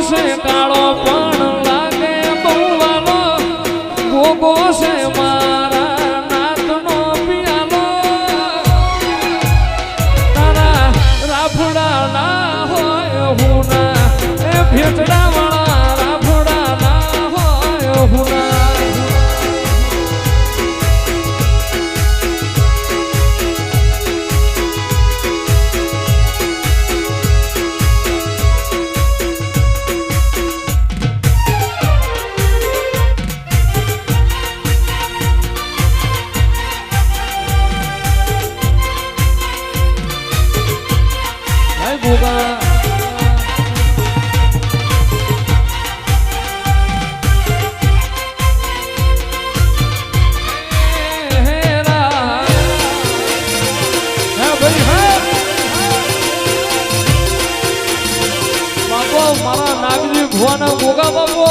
છે કાળો પણ લાગે બહુ વાલો ગોગો છે મારા નાતનો પિયાલો તારા રાફડા ના હોય હુના એ ભેટડા વાળા રાફડા ના હોય હુના મારા નાગજી ભુવાના ગોગા બાપો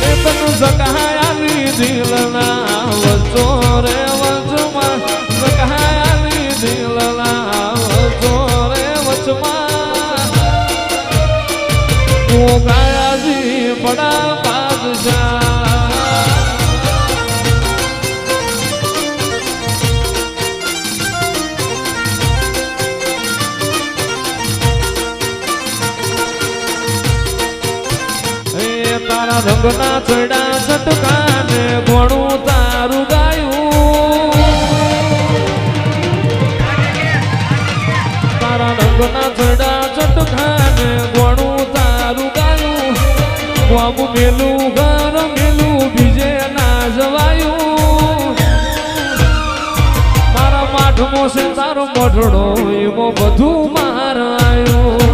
એ તન જકાયાની દિલના વચો રે વચમાં જકાયાની દિલના વચો રે વચમાં ગોગાયાજી બડા બાદશાહ તારા રંગના ચડા છટકાને ઘણું તારું ગાયું તારા રંગના ચડા છટકાને ઘણું તારું ગાયું બાબુ મેલું ઘર મેલું બીજે ના જવાયું મારા માઠમો છે તારો મઢડો એમાં બધું માર આવ્યું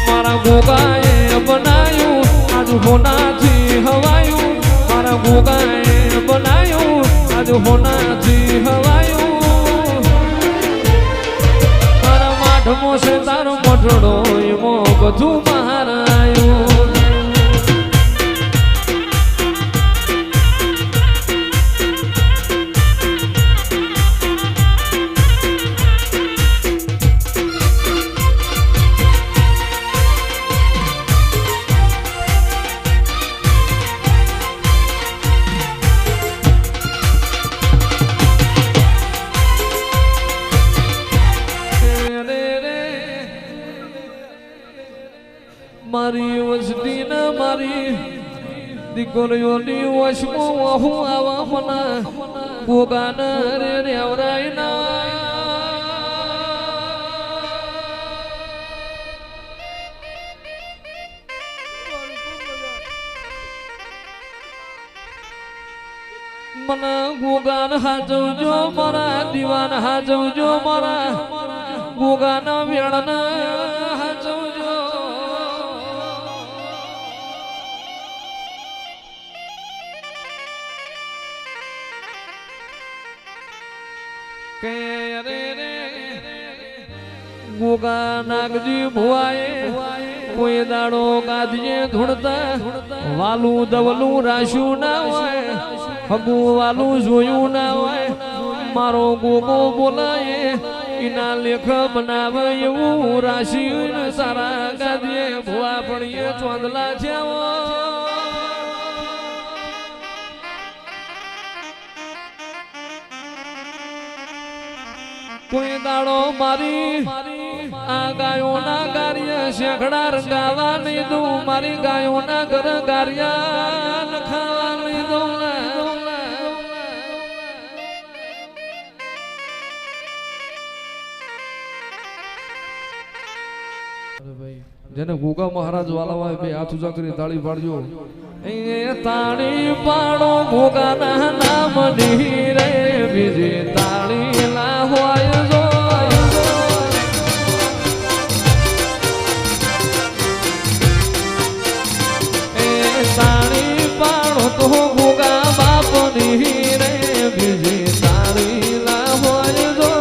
મારા ગોગાએ બનાયું આજ હોનાથી હવાયું મારા ગોગાએ બનાયું આજ હોનાથી હવાયું મારા માઠમો છે તારો મઢડો એમાં બધું બહાર આવ્યું મારી વસતી ને મારી દીકરીઓની વશમાં હું આવા મના ગોગાના રે રેવરાય ના મને ગોગાન હાજવજો મારા દીવાન હાજવજો મારા ગોગાના વેળના હાજવજો કે રે રે ગોગા નાગજી ભુવાએ કોઈ દાડો ગાદીએ ધૂણતા વાલું દવલું રાશ્યું ના હોય હગું વાલું જોયું ના હોય મારો ગોગો બોલાય એના લેખ બનાવે એવું રાશિ સારા ગાદીએ ભુવા પડીએ ચોંદલા છે કોઈ દાડો મારી આ ગાયોના કાર્ય શેખડા રંગાવા નહીં દઉં મારી ગાયોના ઘર કાર્યા નખાવા નહીં દઉં જેને ગોગા મહારાજ વાલા હોય બે હાથ ઊંચા કરી તાળી પાડજો એ તાળી પાડો ગોગાના નામ ની રે બીજી તાળી ના હોય જો એ તાળી પાડો તો ગોગા બાપ ની રે બીજી તાળી ના હોય જો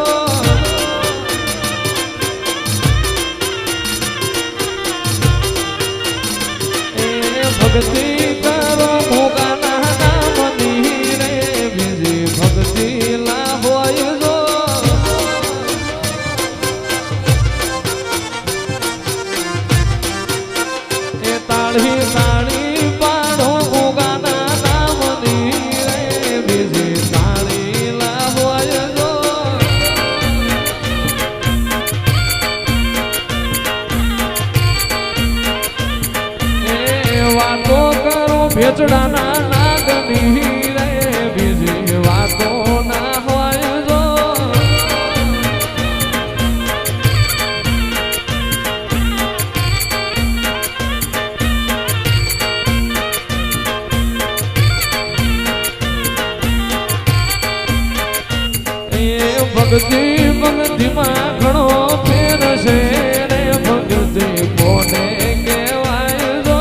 ભક્તિ કરો ગોગાના નામની રે બીજી ભક્તિ લા હોય જો એ તાળી તાળી પાડો ગોગાના નામની રે બીજી તાળી લા હોય જો વાતો કરો ભેચડાના નાગની રે બીજી વાતો ના હોય જો એ ભક્તિ ભક્તિમાં ઘણો ફેર છે રે ભક્તિ કોને કહેવાય જો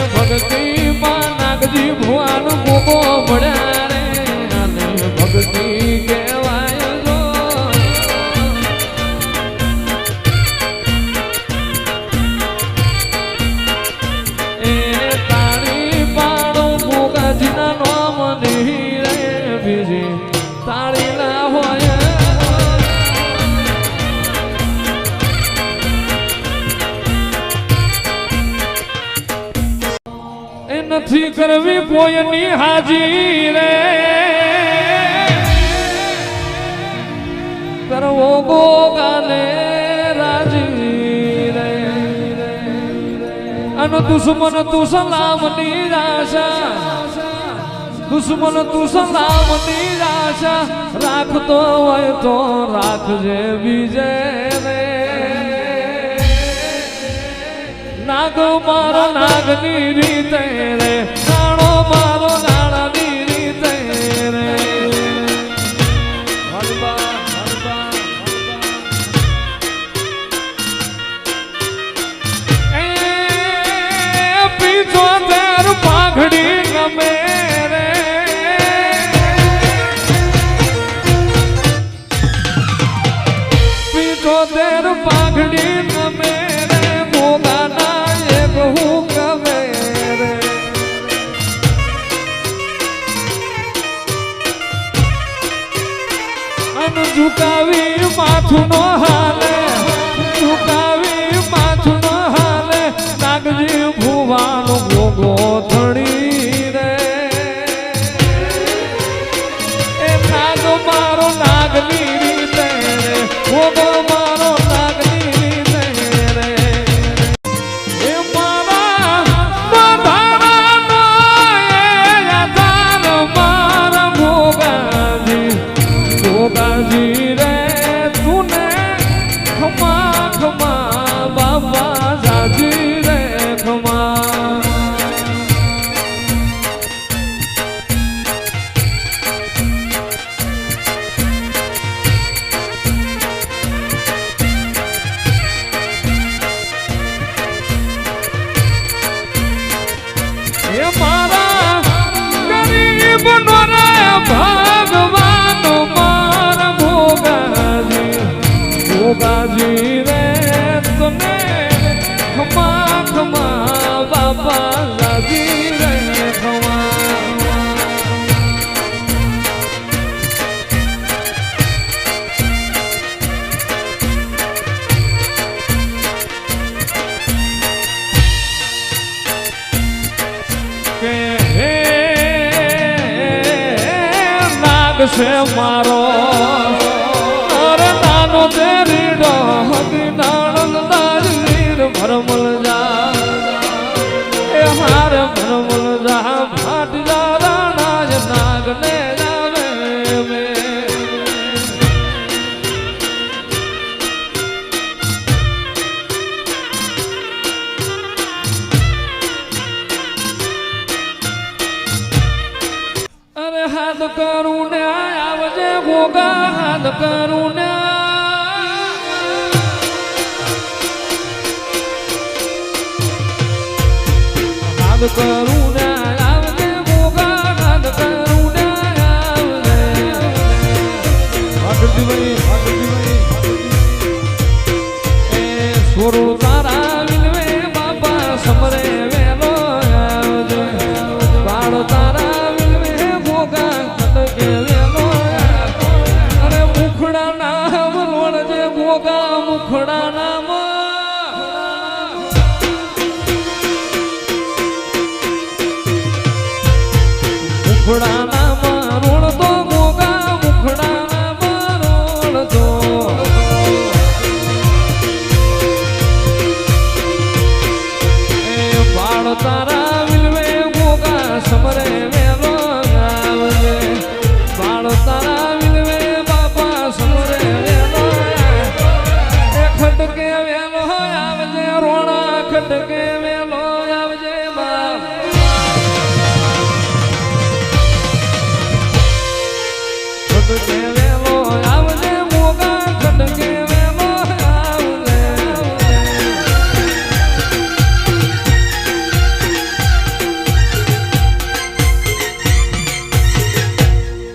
ભક્તિ માં નાગજી ભુવાન ગોગો મળ્યા રે અને ભક્તિ કહેવાય જો એ તાળી પાડો ગોગાજીના નામની રે બીજી તાળી ના હોય નથી કરવી કોઈની હાજી રે કરવો ગોગાને રાજી રે અન દુશ્મન તું સલામની આશા દુશ્મન તું સલામની આશા રાખતો હોય તો રાખજે વિજય રે નાગ મારો નાગની રીતે રે નાણો મારો નાણાની રીતે રે એ પીછો તેર પાઘડી ગમે રે પીછો તેર પાઘડી ગમે રે ગોગાના હું ગમે રે અન ઝુકાવી માથું નો હાલે ઝુકાવી માથું નો હાલે નાગજી ભુવાનો ગોગો થણી રે એ નાગ મારો ના એ મારા ગરીબ નો રે ભગવાન મારા ભોગાજી રે તને ખમા ખમા બાપા લાજી રે ખમા છે મારો અરે નાનો તેરીડો હકી નાણંદ દારીર ભરમલ જા એ હાર ભરમલ જા ભાટ જા રાણા નાગ ને જાવે મે અરે હાથ કરું ને ગોગા હાથ કરું ને હાથ કરું ને આવજે ગોગા હાથ કરું ને આવજે એ સોરો તારા વિલવે બાપા સમરે વેલો આવજે બાળ તારા વિલવે ગોગા ખટકે વેલો મુખડા નામ રોણજે ગોગા મુખડા નામ મુખડા નામ રોણતો ગોગા મુખડા નામ રોણતો એ બાળ તારા વિલવે ગોગા સમરે વેલો આવજે બાળ તારા ખટકે વેલો આવજે રોણા ખટકે વેલો આવજે બાપ ખટકે વેલો આવજે મોગા ખટકે વેલો આવજે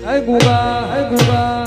હે ગુગા હે ગુગા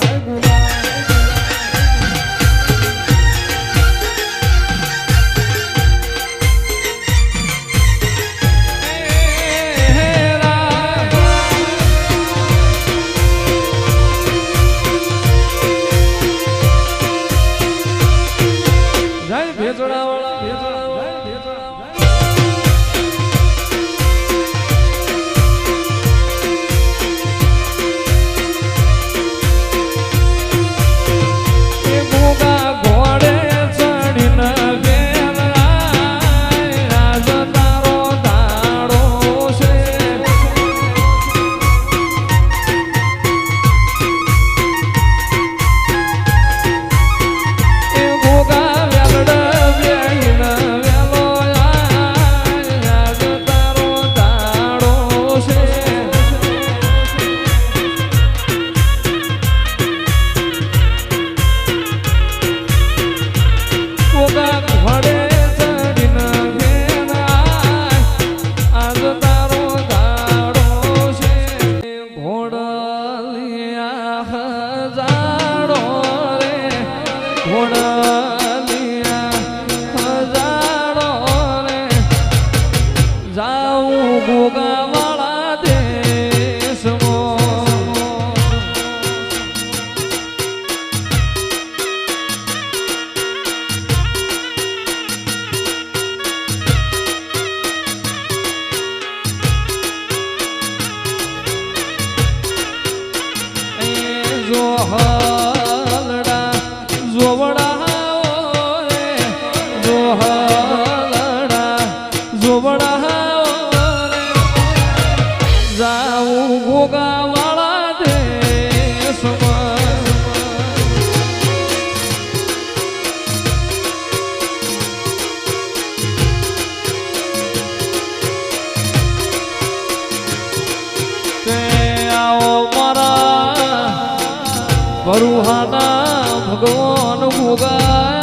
ભરુહાના ભગવાન ભોગાયા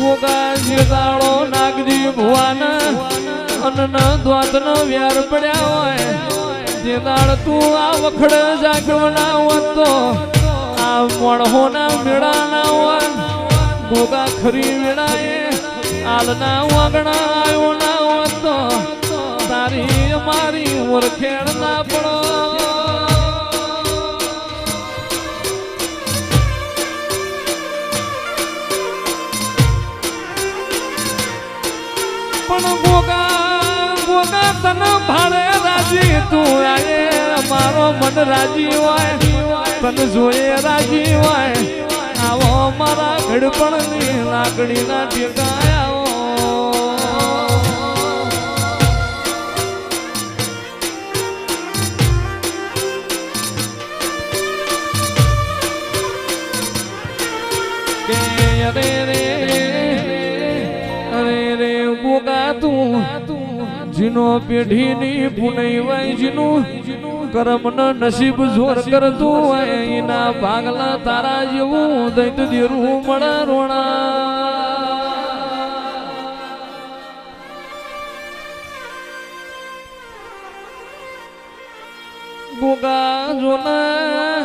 ગોગા જીતાળો નાગજી ભુવાના અન્ન દ્વાતનો વ્યાર પડ્યા હોય જીતાળ તું આ વખડ જાગવના હોત તો આ મણહોના મેળા ના હોય ગોગા ખરી મેળાએ આલના વાગણા આવ્યો ના હોત તો તારી અમારી ઓળખેણ ના પડો પણ ગોગા તન ભાડે રાજી તું આયે મારો મન રાજી હોય તન જોયે રાજી હોય આવો મારા ઘડપણની લાકડીના ટેકાયા જીનો પેઢીની પુનઈ હોય જીનું કર્મ નસીબ જોર કરતું હોય એના ભાગલા તારા જેવું દૈત દેરું મળે રોણા ગોગા જોના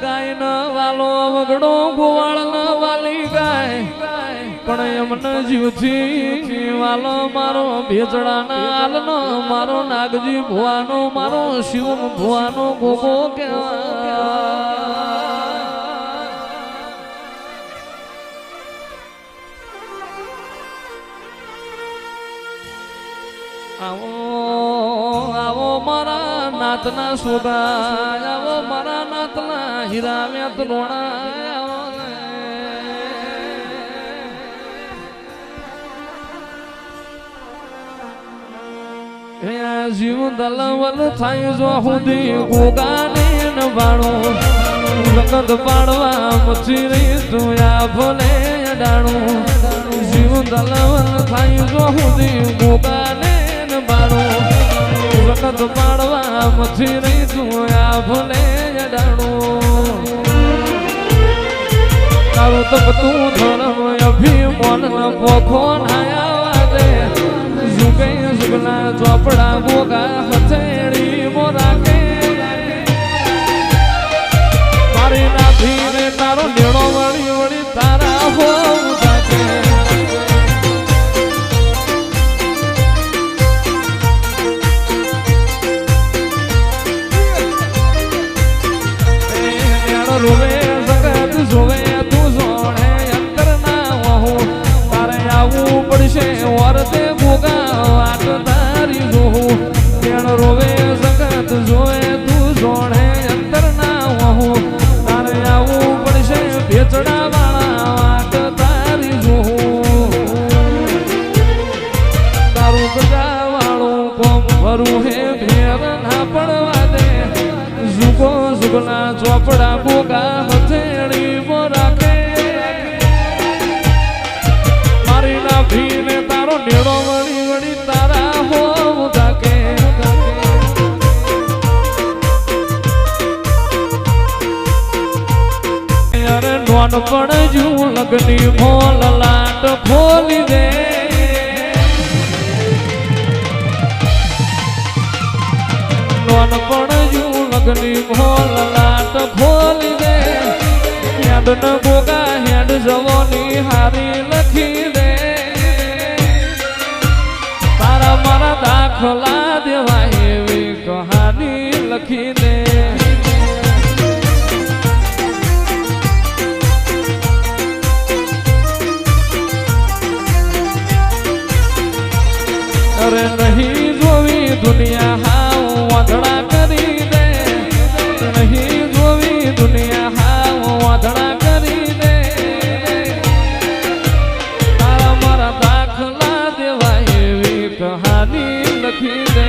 ગાય ન વાલો વગડો ગોવાળ ન વાલી ગાય પણ એમને જીવથી વાલો મારો ભેજડાના આલનો મારો નાગજી ભુવાનો મારો શિવ ભુવાનો ગોગો કહેવાય આવો આવો મારા નાતના સોગા આવો મારા નાતના હીરા મેત લોણા જીવ દલવલ થાય જો સુધી ગોગાને નવાણો લગત પાડવા મચી રહી તું આ ભલે અડાણું જીવ દલવલ થાય જો સુધી ગોગાને નવાણો લગત પાડવા મચી રહી તું આ ભલે અડાણું તારું તપ તું ધર્મ અભિમાન પોખો નાયા દે ચોપડા ગોગા હથેળી મોરાકે મારી નાથી ને તારો નેણો વળી વળી તારા હોવ જાકે નેણો રોવે જગત જોવે તું જોડે અંતર ના હોઉં તારે આવવું પડશે વરતે ગોગા રોવે જગત જોવે તું જોડે અંતર ના હોઉં તારે આવવું પડશે ભેચડા વાળા વાટ તારી જોઉં તારું બધા વાળું કોમ ભરું હે ભેર ના પડવા દે જુગો જુગના ચોપડા ગોગા હથેળી મોરાકે મારી ના ભીને તારો નેડો વળી વળી તારા હોવ તાકે નોનપણ જુ લગની મોલ લાટ ખોલી દે નોનપણ જુ લગની મોલ લાટ ખોલી દે હેડ ન ગોગા હેડ જવાની હારી લખી દે તારા મારા દાખલા દેવાય એવી કહાની લખી દે અરે નહીં જોવી દુનિયા હાવ વાંધડા કરી દે નહીં જોવી દુનિયા હાવ વાંધડા કરી દે તારા મારા દાખલા દેવાય એવી કહાની લખી દે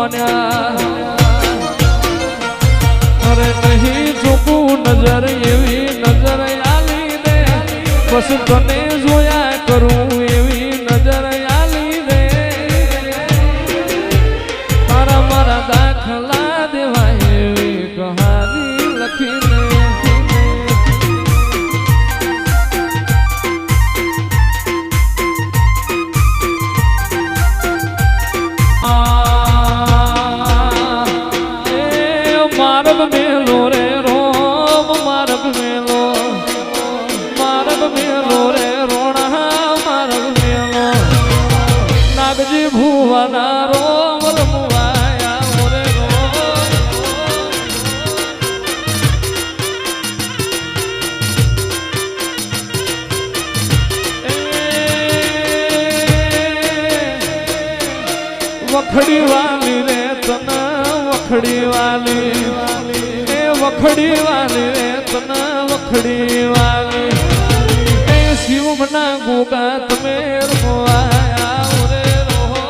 માન્યા અરે નહીં ચૂકું નજર એવી નજર આલી દે બસ તને જોયા કરું એવી નજર આલી દે તારા મારા દાખલા દેવાય એવી કહાની લખી દે માર્ગ મેલો રે રોમ માર્ગ મેલો રે રોણા માર્ગ મેલો નાગજી ભુવાના રોમ રમવાયા રે વખડી વાલી રે તને વખડી વાલી વખડી વાલી રે તને વખડી વાલી એ શિવમના ગોગા તમે રમવાયા રે રોહો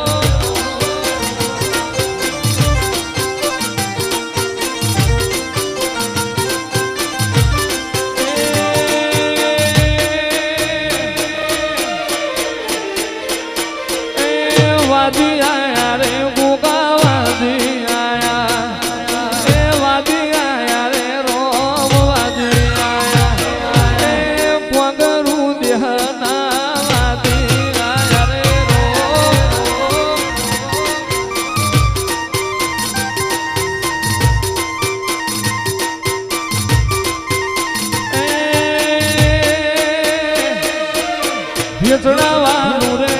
એ વાદી આયા રે ગોગા વાદી વેચડાવાનું રે